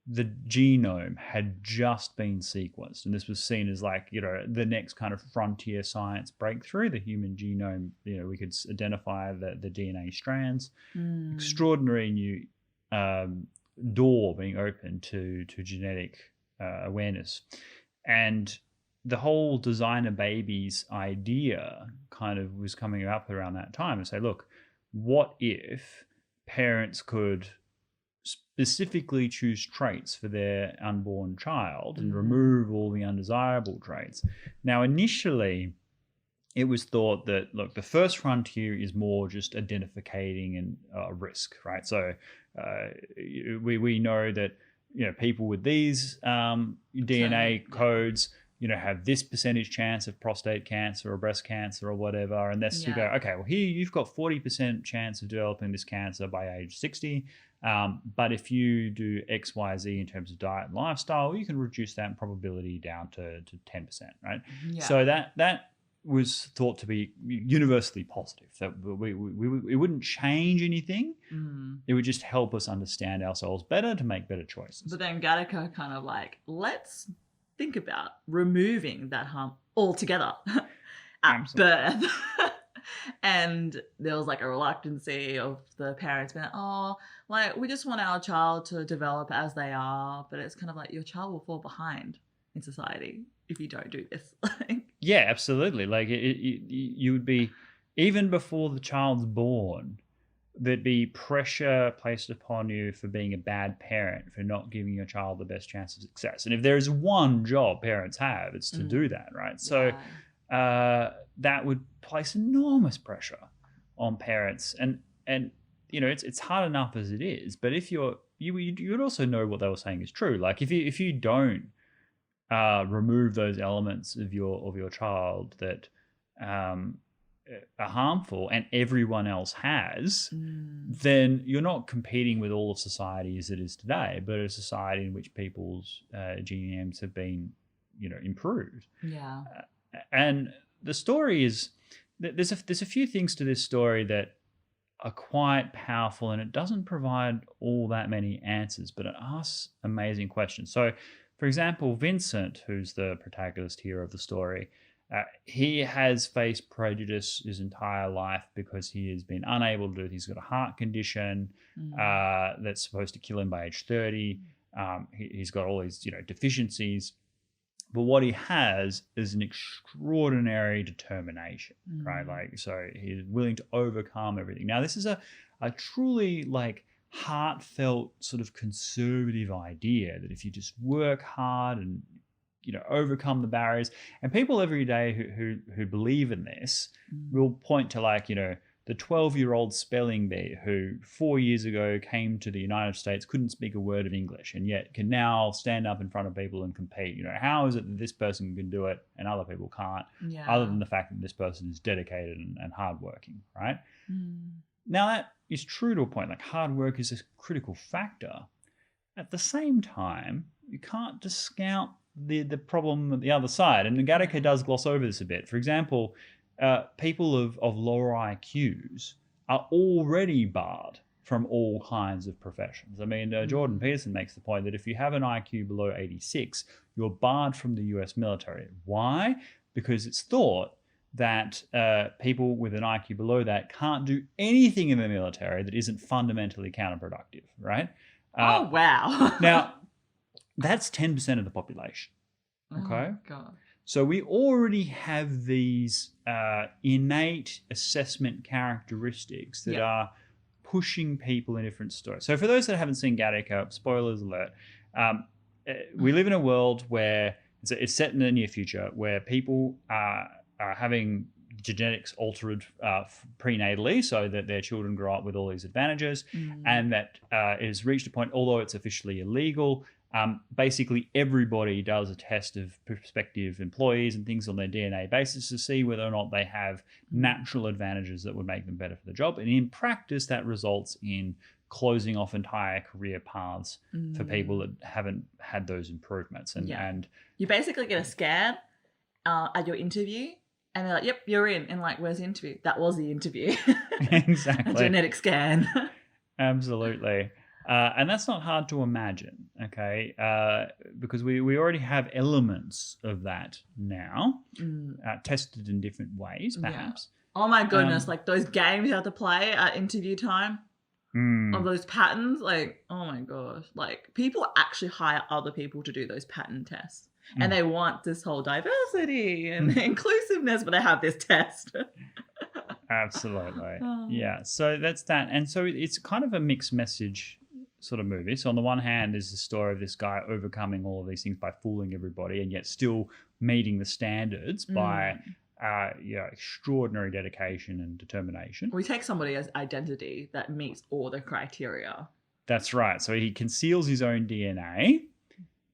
the genome had just been sequenced, and this was seen as like, the next kind of frontier science breakthrough, the human genome. We could identify the DNA strands. Extraordinary new door being opened to genetic awareness. And the whole designer babies idea kind of was coming up around that time and say, look, what if parents could specifically choose traits for their unborn child and remove all the undesirable traits? Now, initially, it was thought that, look, the first frontier is more just identifying and risk, right? So we know that, people with these DNA codes, have this percentage chance of prostate cancer or breast cancer or whatever. And that's you go, okay, well, here you've got 40% chance of developing this cancer by age 60. But if you do X, Y, Z in terms of diet and lifestyle, you can reduce that probability down to 10%, right? So that was thought to be universally positive. That it wouldn't change anything. It would just help us understand ourselves better to make better choices. But then Gattaca kind of like, let's think about removing that harm altogether at birth. And there was like a reluctancy of the parents being like, we just want our child to develop as they are. But it's kind of like your child will fall behind in society if you don't do this. Yeah, absolutely. Like you would be, even before the child's born, there'd be pressure placed upon you for being a bad parent, for not giving your child the best chance of success. And if there is one job parents have, it's to do that, right? So that would place enormous pressure on parents. And it's hard enough as it is. But if you would also know what they were saying is true. Like if you don't remove those elements of your child that are harmful and everyone else has, then you're not competing with all of society as it is today, but a society in which people's genomes have been, improved. Yeah. And the story is, there's a few things to this story that are quite powerful, and it doesn't provide all that many answers, but it asks amazing questions. So, for example, Vincent, who's the protagonist here of the story, he has faced prejudice his entire life because he has been unable to do it. He's got a heart condition that's supposed to kill him by age 30. He's got all these, deficiencies. But what he has is an extraordinary determination, right? Like, so he's willing to overcome everything. Now, this is a truly heartfelt sort of conservative idea that if you just work hard and overcome the barriers, and people every day who believe in this will point to the 12-year-old spelling bee who 4 years ago came to the United States, couldn't speak a word of English, and yet can now stand up in front of people and compete. How is it that this person can do it and other people can't, other than the fact that this person is dedicated and hardworking, right? Now, that is true to a point. Like, hard work is a critical factor. At the same time, you can't discount the problem at the other side. And Gattaca does gloss over this a bit. For example, people of lower IQs are already barred from all kinds of professions. I mean, Jordan Peterson makes the point that if you have an IQ below 86, you're barred from the US military. Why? Because it's thought that people with an IQ below that can't do anything in the military that isn't fundamentally counterproductive, right? Oh, wow. Now, that's 10% of the population, okay? Oh, God. So we already have these innate assessment characteristics that are pushing people in different stories. So for those that haven't seen Gattaca, spoilers alert, we live in a world where it's set in the near future where people are having genetics altered prenatally so that their children grow up with all these advantages, and that it has reached a point, although it's officially illegal, basically everybody does a test of prospective employees and things on their DNA basis to see whether or not they have natural advantages that would make them better for the job. And in practice, that results in closing off entire career paths for people that haven't had those improvements. And you basically get a scan at your interview, and they're like, "Yep, you're in." And like, "Where's the interview?" That was the interview. Exactly. A genetic scan. Absolutely. And that's not hard to imagine, okay? Because we already have elements of that now, tested in different ways, perhaps. Yeah. Oh my goodness, like those games you have to play at interview time of those patterns, like, oh my gosh. Like, people actually hire other people to do those pattern tests. And they want this whole diversity and inclusiveness, but they have this test. Absolutely. Yeah, so that's that. And so it's kind of a mixed message sort of movie. So on the one hand, there's the story of this guy overcoming all of these things by fooling everybody and yet still meeting the standards by extraordinary dedication and determination. We take somebody's identity that meets all the criteria. That's right. So he conceals his own DNA,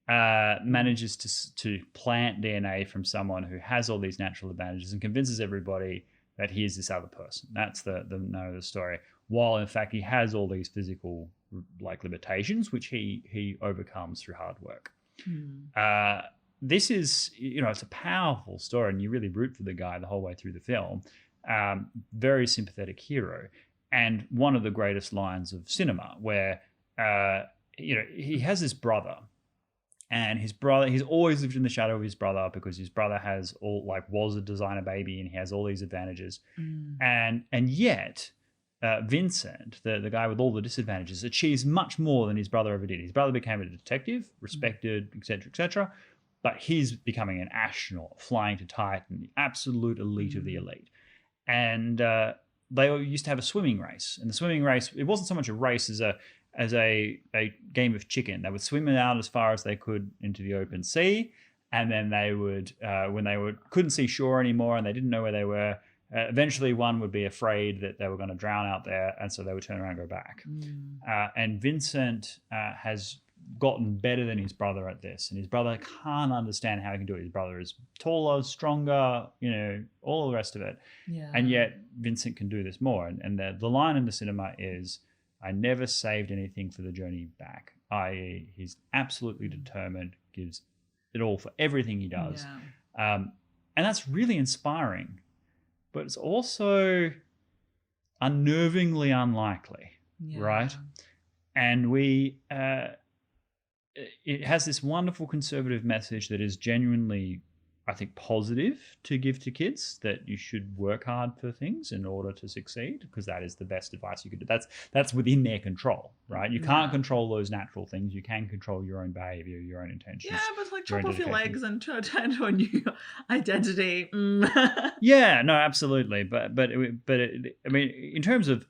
manages to plant DNA from someone who has all these natural advantages and convinces everybody that he is this other person. That's the name of the story. While in fact he has all these physical limitations, which he overcomes through hard work. This is, it's a powerful story, and you really root for the guy the whole way through the film. Very sympathetic hero, and one of the greatest lines of cinema, where he has this brother. And his brother, he's always lived in the shadow of his brother because his brother was a designer baby and he has all these advantages. And yet, Vincent, the guy with all the disadvantages, achieves much more than his brother ever did. His brother became a detective, respected, etc., etc. But he's becoming an astronaut, flying to Titan, the absolute elite of the elite. And they used to have a swimming race. And the swimming race, it wasn't so much a race as a game of chicken. They would swim out as far as they could into the open sea, and then they would, when they couldn't see shore anymore and they didn't know where they were, eventually one would be afraid that they were going to drown out there, and so they would turn around and go back. And Vincent has gotten better than his brother at this, and his brother can't understand how he can do it. His brother is taller, stronger, all the rest of it. Yeah. And yet Vincent can do this more. And the line in the cinema is, "I never saved anything for the journey back," i.e. he's absolutely determined, gives it all for everything he does. And that's really inspiring, but it's also unnervingly unlikely, right? And it has this wonderful conservative message that is genuinely, I think, positive to give to kids, that you should work hard for things in order to succeed, because that is the best advice you could do. That's within their control, right? You can't control those natural things. You can control your own behavior, your own intentions. Yeah, but like chop off your legs and turn to a new identity. Yeah, no, absolutely. But I mean, in terms of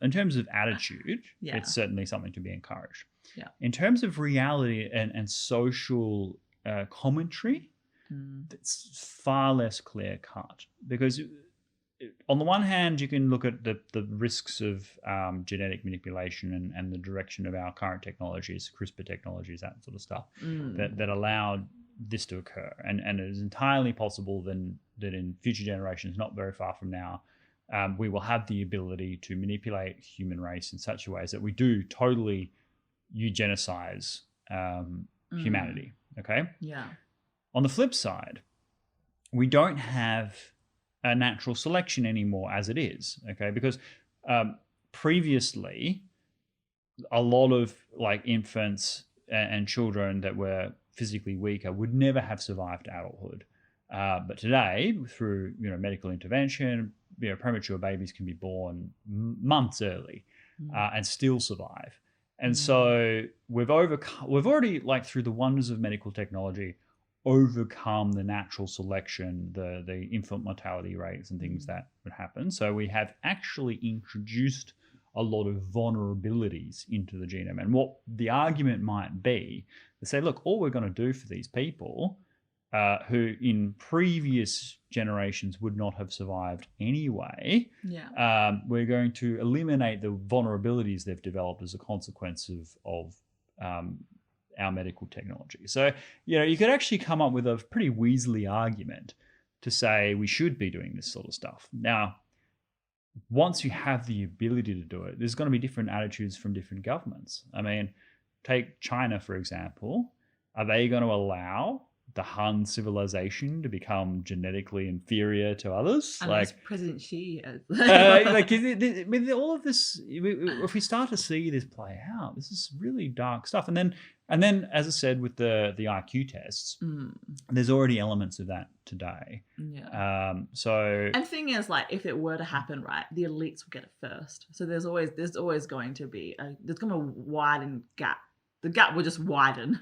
attitude, it's certainly something to be encouraged. Yeah. In terms of reality and social commentary, it's far less clear cut, because on the one hand you can look at the risks of genetic manipulation and the direction of our current technologies, CRISPR technologies, that sort of stuff, that allowed this to occur, and it is entirely possible that in future generations, not very far from now, we will have the ability to manipulate human race in such a ways that we do totally eugenicize humanity. Okay. Yeah. On the flip side, we don't have a natural selection anymore as it is, okay? Because previously, a lot of infants and children that were physically weaker would never have survived adulthood. But today, through medical intervention, premature babies can be born months early and still survive. And so we've already, like, through the wonders of medical technology, overcome the natural selection, the infant mortality rates and things that would happen. So we have actually introduced a lot of vulnerabilities into the genome. And what the argument might be, to say, look, all we're going to do for these people who in previous generations would not have survived anyway, we're going to eliminate the vulnerabilities they've developed as a consequence of our medical technology. So, you could actually come up with a pretty weaselly argument to say we should be doing this sort of stuff. Now, once you have the ability to do it, there's going to be different attitudes from different governments. I mean, take China, for example. Are they going to allow the Han civilization to become genetically inferior to others? Unless President Xi has. With all of this, if we start to see this play out, this is really dark stuff. And then, as I said, with the IQ tests, there's already elements of that today. Yeah. And the thing is, like, if it were to happen, right, the elites will get it first. So there's always going to be there's going to widen gap. The gap will just widen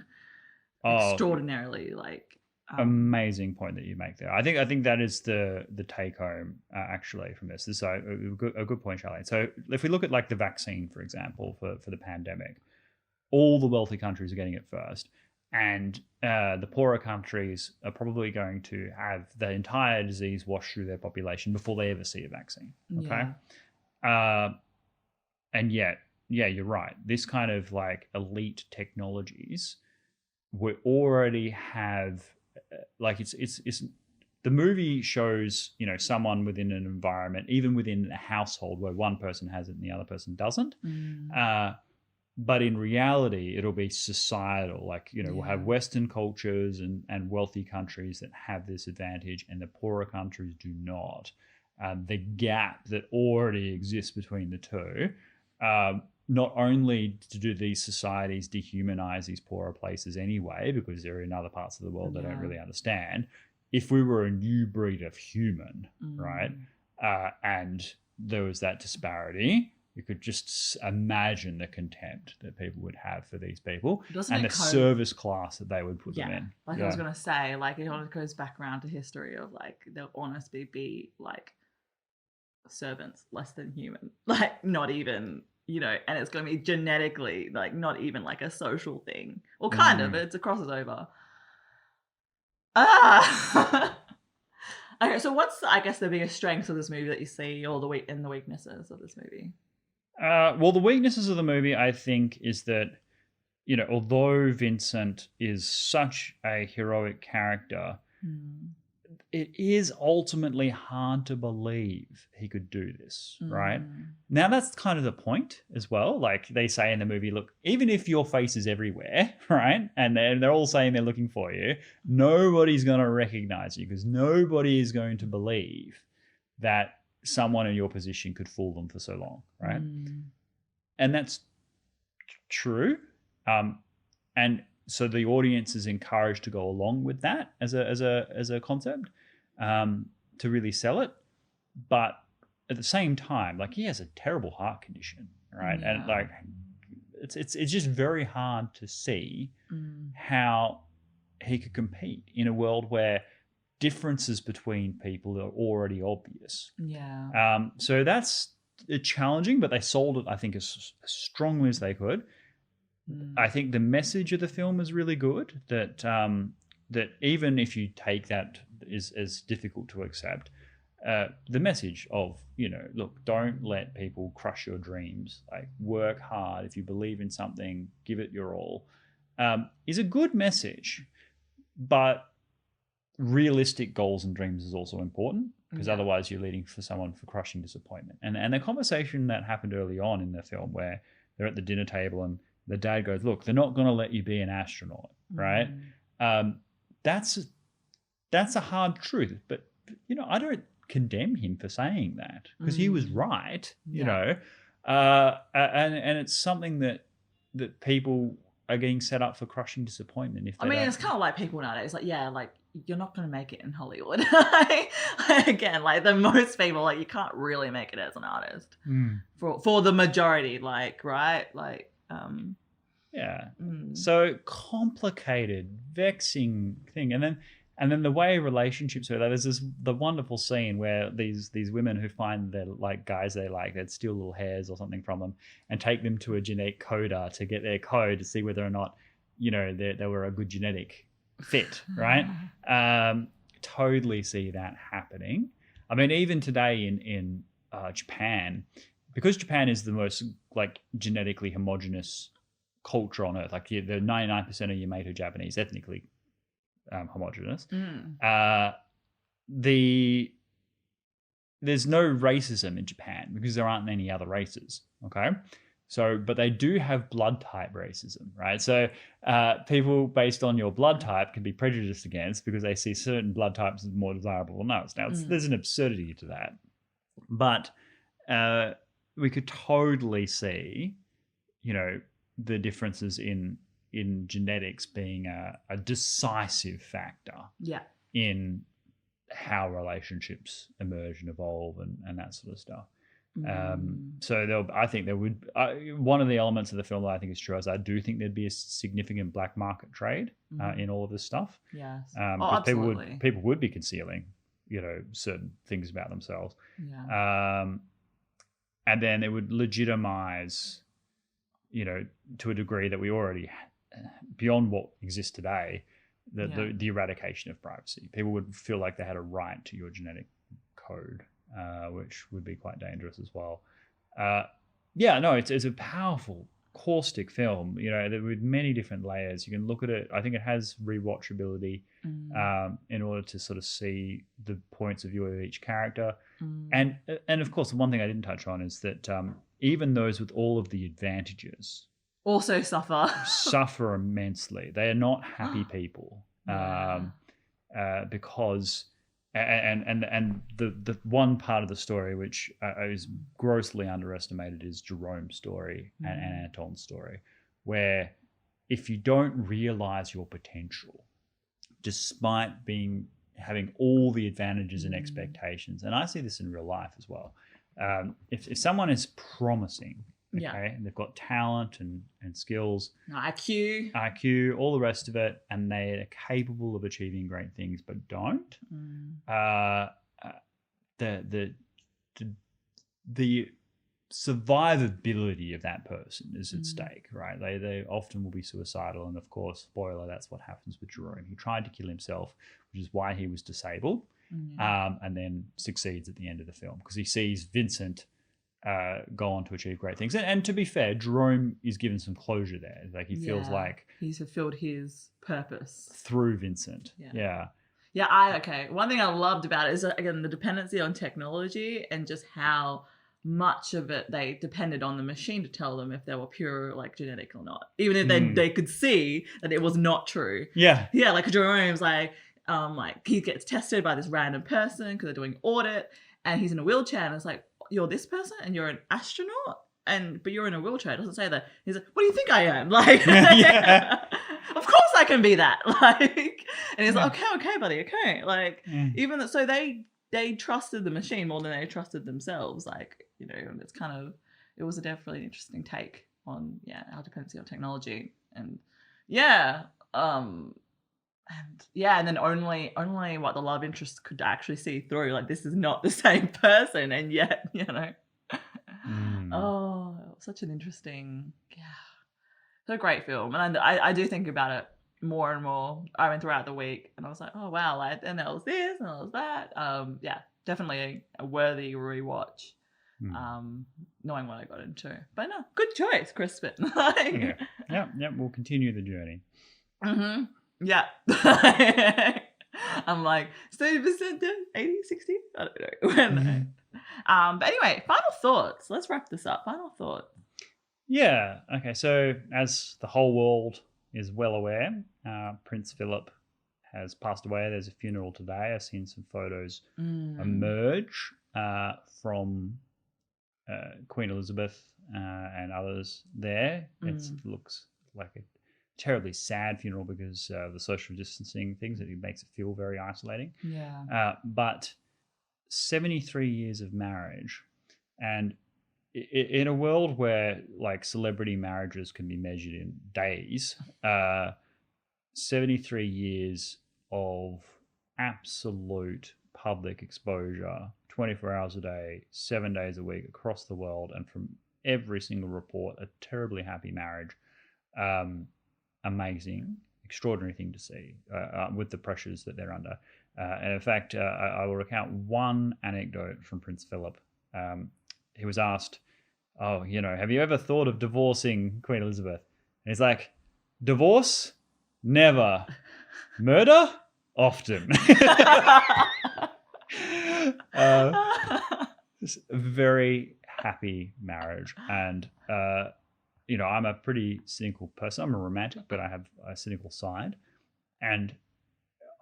extraordinarily. Like, amazing point that you make there. I think that is the take home actually from this. This is a good point, Charlene. So if we look at, like, the vaccine, for example, for the pandemic, all the wealthy countries are getting it first, and the poorer countries are probably going to have the entire disease wash through their population before they ever see a vaccine. Okay, and yet, you're right. This kind of, like, elite technologies, we already have. Like, it's the movie shows someone within an environment, even within a household, where one person has it and the other person doesn't. But in reality, it'll be societal. Like, we'll have Western cultures and wealthy countries that have this advantage, and the poorer countries do not. The gap that already exists between the two, not only do these societies dehumanize these poorer places anyway, because they're in other parts of the world they don't really understand. If we were a new breed of human, right, and there was that disparity, you could just imagine the contempt that people would have for these people and the service class that they would put them in. Like I was going to say, like, it all goes back around to history of, like, they'll honestly be, like, servants, less than human. Like, not even, and it's going to be genetically, like, not even, like, a social thing. Well, kind of. It's a crosses over. Okay, so what's, I guess, the biggest strengths of this movie that you see, or the weaknesses of this movie? Well, the weaknesses of the movie, I think, is that, although Vincent is such a heroic character, it is ultimately hard to believe he could do this, right? Now, that's kind of the point as well. Like, they say in the movie, look, even if your face is everywhere, right, and they're all saying they're looking for you, nobody's going to recognize you, because nobody is going to believe that someone in your position could fool them for so long, right? And that's true. And so the audience is encouraged to go along with that as a concept, to really sell it. But at the same time, like, he has a terrible heart condition, right? And, like, it's just very hard to see how he could compete in a world where differences between people are already obvious. So that's challenging, but they sold it, I think, as strongly as they could. I think the message of the film is really good, that that even if you take that as difficult to accept, the message of, look, don't let people crush your dreams, like, work hard. If you believe in something, give it your all, is a good message. But realistic goals and dreams is also important, because otherwise you're leading for someone for crushing disappointment. And the conversation that happened early on in the film, where they're at the dinner table and the dad goes, look, they're not going to let you be an astronaut, right? That's a hard truth. But, I don't condemn him for saying that, because he was right, and it's something that people are getting set up for crushing disappointment. If they it's kind of like people nowadays, like, you're not going to make it in Hollywood. Again, like the most people, like you can't really make it as an artist for the majority, like, right? Like, yeah. So complicated, vexing thing. And then the way relationships are, there's the wonderful scene where these women who find their like guys they like, they'd steal little hairs or something from them and take them to a genetic coder to get their code to see whether or not, you know, they were a good genetic fit, right? Totally see that happening. I mean, even today in Japan, because Japan is the most like genetically homogenous culture on earth, like the 99% of your mate are Japanese, ethnically homogenous. There's no racism in Japan because there aren't any other races. Okay. So, but they do have blood type racism, right? So people based on your blood type can be prejudiced against because they see certain blood types as more desirable than others. Now, there's an absurdity to that. But we could totally see, you know, the differences in genetics being a decisive factor in how relationships emerge and evolve and that sort of stuff. So I think there would one of the elements of the film that I think is true is I do think there'd be a significant black market trade in all of this stuff. Yes, absolutely. People would be concealing, you know, certain things about themselves. And then it would legitimize, you know, to a degree that we already beyond what exists today, the eradication of privacy. People would feel like they had a right to your genetic code. Which would be quite dangerous as well. It's a powerful, caustic film, you know, with many different layers. You can look at it. I think it has rewatchability in order to sort of see the points of view of each character. And of course, the one thing I didn't touch on is that even those with all of the advantages also suffer immensely. They are not happy people because... And the one part of the story which is grossly underestimated is Jerome's story and Anton's story, where if you don't realize your potential, despite having all the advantages and expectations, and I see this in real life as well, if someone is promising, okay, and they've got talent and skills, IQ, all the rest of it, and they're capable of achieving great things, but don't. The survivability of that person is at stake, right? They often will be suicidal, and of course, spoiler, that's what happens with Jerome. He tried to kill himself, which is why he was disabled, and then succeeds at the end of the film because he sees Vincent go on to achieve great things. And to be fair, Jerome is given some closure there. Like he feels like he's fulfilled his purpose through Vincent. One thing I loved about it is, again, the dependency on technology and just how much of it they depended on the machine to tell them if they were pure, like, genetic or not, even if they could see that it was not true. Like Jerome's like he gets tested by this random person because they're doing audit, and he's in a wheelchair, and it's like, you're this person and you're an astronaut, but you're in a wheelchair. It doesn't say that. He's like, what do you think I am? Like, of course I can be that. Like, and he's like, okay, buddy, okay. Like, even that, so they trusted the machine more than they trusted themselves. Like, you know, and it's kind of, it was a definitely interesting take on our dependency on technology, and and then only what the love interest could actually see through, like, this is not the same person, and yet, you know. Oh, such an interesting, it's a great film, and I do think about it more and more. I went throughout the week, and I was like, oh wow, like, and there was this, and there was that. Definitely a worthy rewatch. Knowing what I got into, but no, good choice, Crispin. Like, we'll continue the journey. Yeah. I'm like 30%, 80, 60? I don't know. But anyway, final thoughts. Let's wrap this up. Final thoughts. Yeah. Okay. So as the whole world is well aware, Prince Philip has passed away. There's a funeral today. I've seen some photos emerge from Queen Elizabeth and others there. It looks like a terribly sad funeral because of the social distancing things. It makes it feel very isolating. Yeah. But 73 years of marriage, and in a world where like celebrity marriages can be measured in days, 73 years of absolute public exposure, 24 hours a day, 7 days a week across the world, and from every single report, a terribly happy marriage. Amazing, extraordinary thing to see with the pressures that they're under. And in fact, I will recount one anecdote from Prince Philip. He was asked, "Oh, have you ever thought of divorcing Queen Elizabeth?" And he's like, "Divorce? Never. Murder? Often." Just a very happy marriage. And, I'm a pretty cynical person. I'm a romantic, but I have a cynical side. And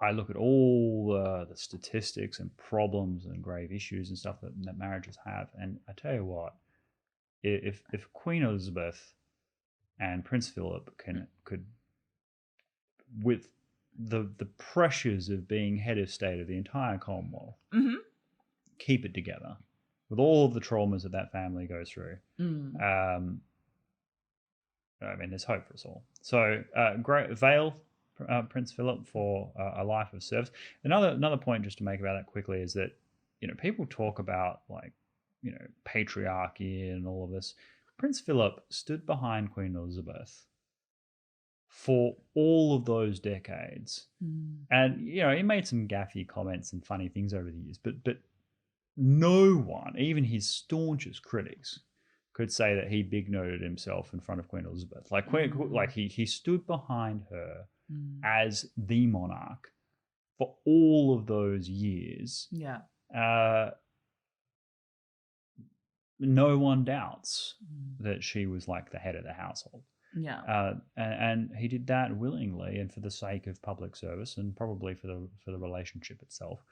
I look at all the statistics and problems and grave issues and stuff that marriages have. And I tell you what, if Queen Elizabeth and Prince Philip could, with the pressures of being head of state of the entire Commonwealth, keep it together with all of the traumas that family goes through. There's hope for us all. So great Vale, Prince Philip, for a life of service. Another point just to make about that quickly is that people talk about patriarchy and all of this. Prince Philip stood behind Queen Elizabeth for all of those decades, and he made some gaffy comments and funny things over the years, but no one, even his staunchest critics, could say that he big noted himself in front of Queen Elizabeth. Like he stood behind her as the monarch for all of those years. Yeah. No one doubts that she was like the head of the household. Yeah. And he did that willingly and for the sake of public service and probably for the relationship itself.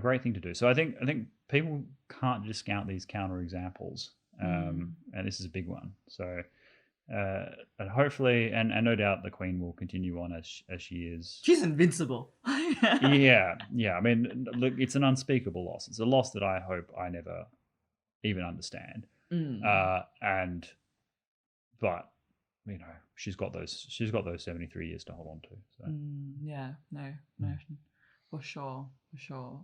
Great thing to do. So I think people can't discount these counterexamples, and this is a big one. So, and hopefully, and no doubt, the Queen will continue on as she is. She's invincible. Yeah. I mean, look, it's an unspeakable loss. It's a loss that I hope I never even understand. But she's got those 73 years to hold on to. So. No. For sure.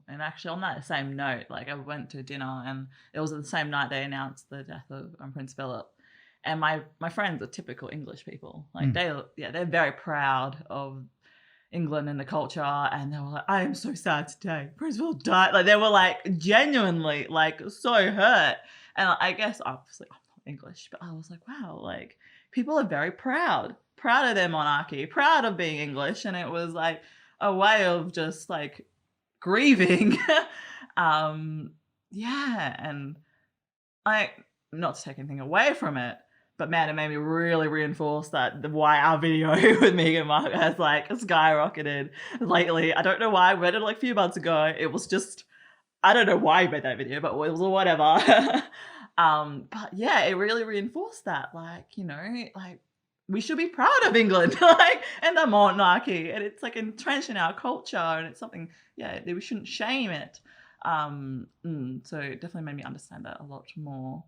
And actually, on that same note, I went to dinner, and it was the same night they announced the death of Prince Philip. And my friends are typical English people. They're very proud of England and the culture, and they were like, "I am so sad today. Prince Philip died." They were genuinely so hurt. And I guess obviously I'm not English, but I was like, wow, people are very proud of their monarchy, proud of being English, and it was a way of just grieving. And not to take anything away from it, but man, it made me really reinforce why our video with Meghan Markle has skyrocketed lately. I don't know why. I read it a few months ago. It was just, I don't know why I made that video, but it was whatever. But yeah, it really reinforced that, we should be proud of England, and the monarchy, and it's entrenched in our culture, and it's something, that we shouldn't shame it. So it definitely made me understand that a lot more,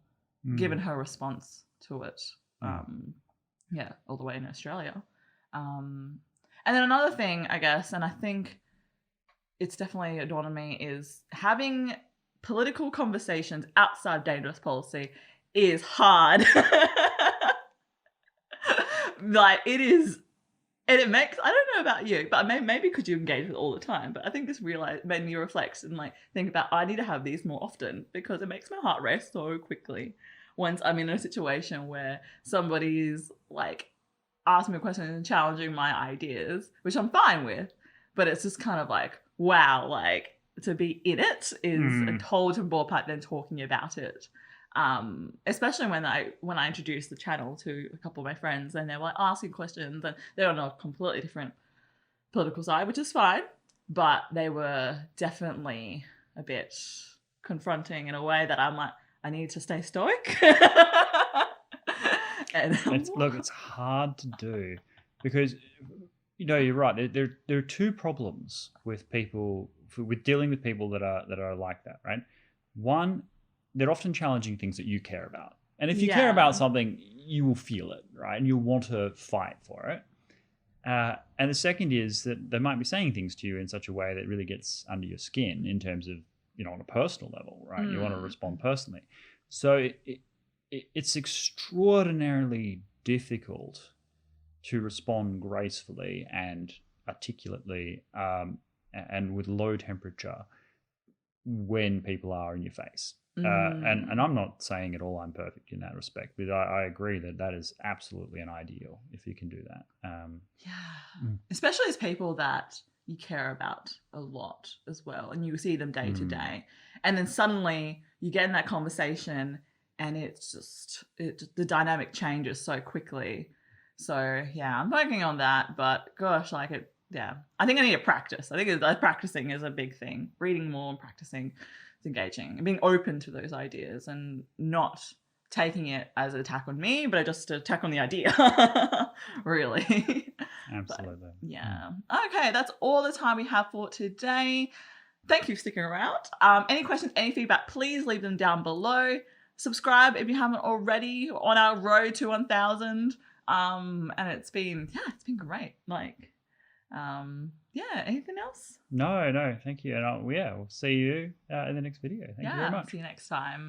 given her response to it. All the way in Australia. And then another thing, I guess, and I think it's definitely dawned on me, is having political conversations outside dangerous policy is hard. It is, and it makes, I don't know about you, but maybe because you engage with it all the time, but I think this made me reflect and think about, I need to have these more often, because it makes my heart race so quickly once I'm in a situation where somebody's asking me a question and challenging my ideas, which I'm fine with, but it's just kind of wow, to be in it is a total different ballpark than talking about it. Especially when I introduced the channel to a couple of my friends, and they were asking questions, and they're on a completely different political side, which is fine, but they were definitely a bit confronting in a way that I'm I need to stay stoic. And It's hard to do because, you're right. There are two problems with people with dealing with people that are like that, right? One, they're often challenging things that you care about, and if you care about something, you will feel it, right? And you'll want to fight for it. And the second is that they might be saying things to you in such a way that really gets under your skin in terms of, on a personal level, right? You want to respond personally. So it's extraordinarily difficult to respond gracefully and articulately and with low temperature when people are in your face. And I'm not saying at all I'm perfect in that respect, but I agree that is absolutely an ideal if you can do that. Especially as people that you care about a lot as well, and you see them day to day, and then suddenly you get in that conversation and it's just the dynamic changes so quickly. So yeah, I'm working on that, but gosh, I think I need to practice. I think practicing is a big thing. Reading more and practicing is engaging and being open to those ideas and not taking it as an attack on me, but just an attack on the idea. Really. Absolutely. But, yeah. Okay, that's all the time we have for today. Thank you for sticking around. Any questions, any feedback, please leave them down below. Subscribe if you haven't already. We're on our road to 1,000. And it's been great. Anything else? No, thank you. And we'll see you in the next video. Thank you very much. See you next time.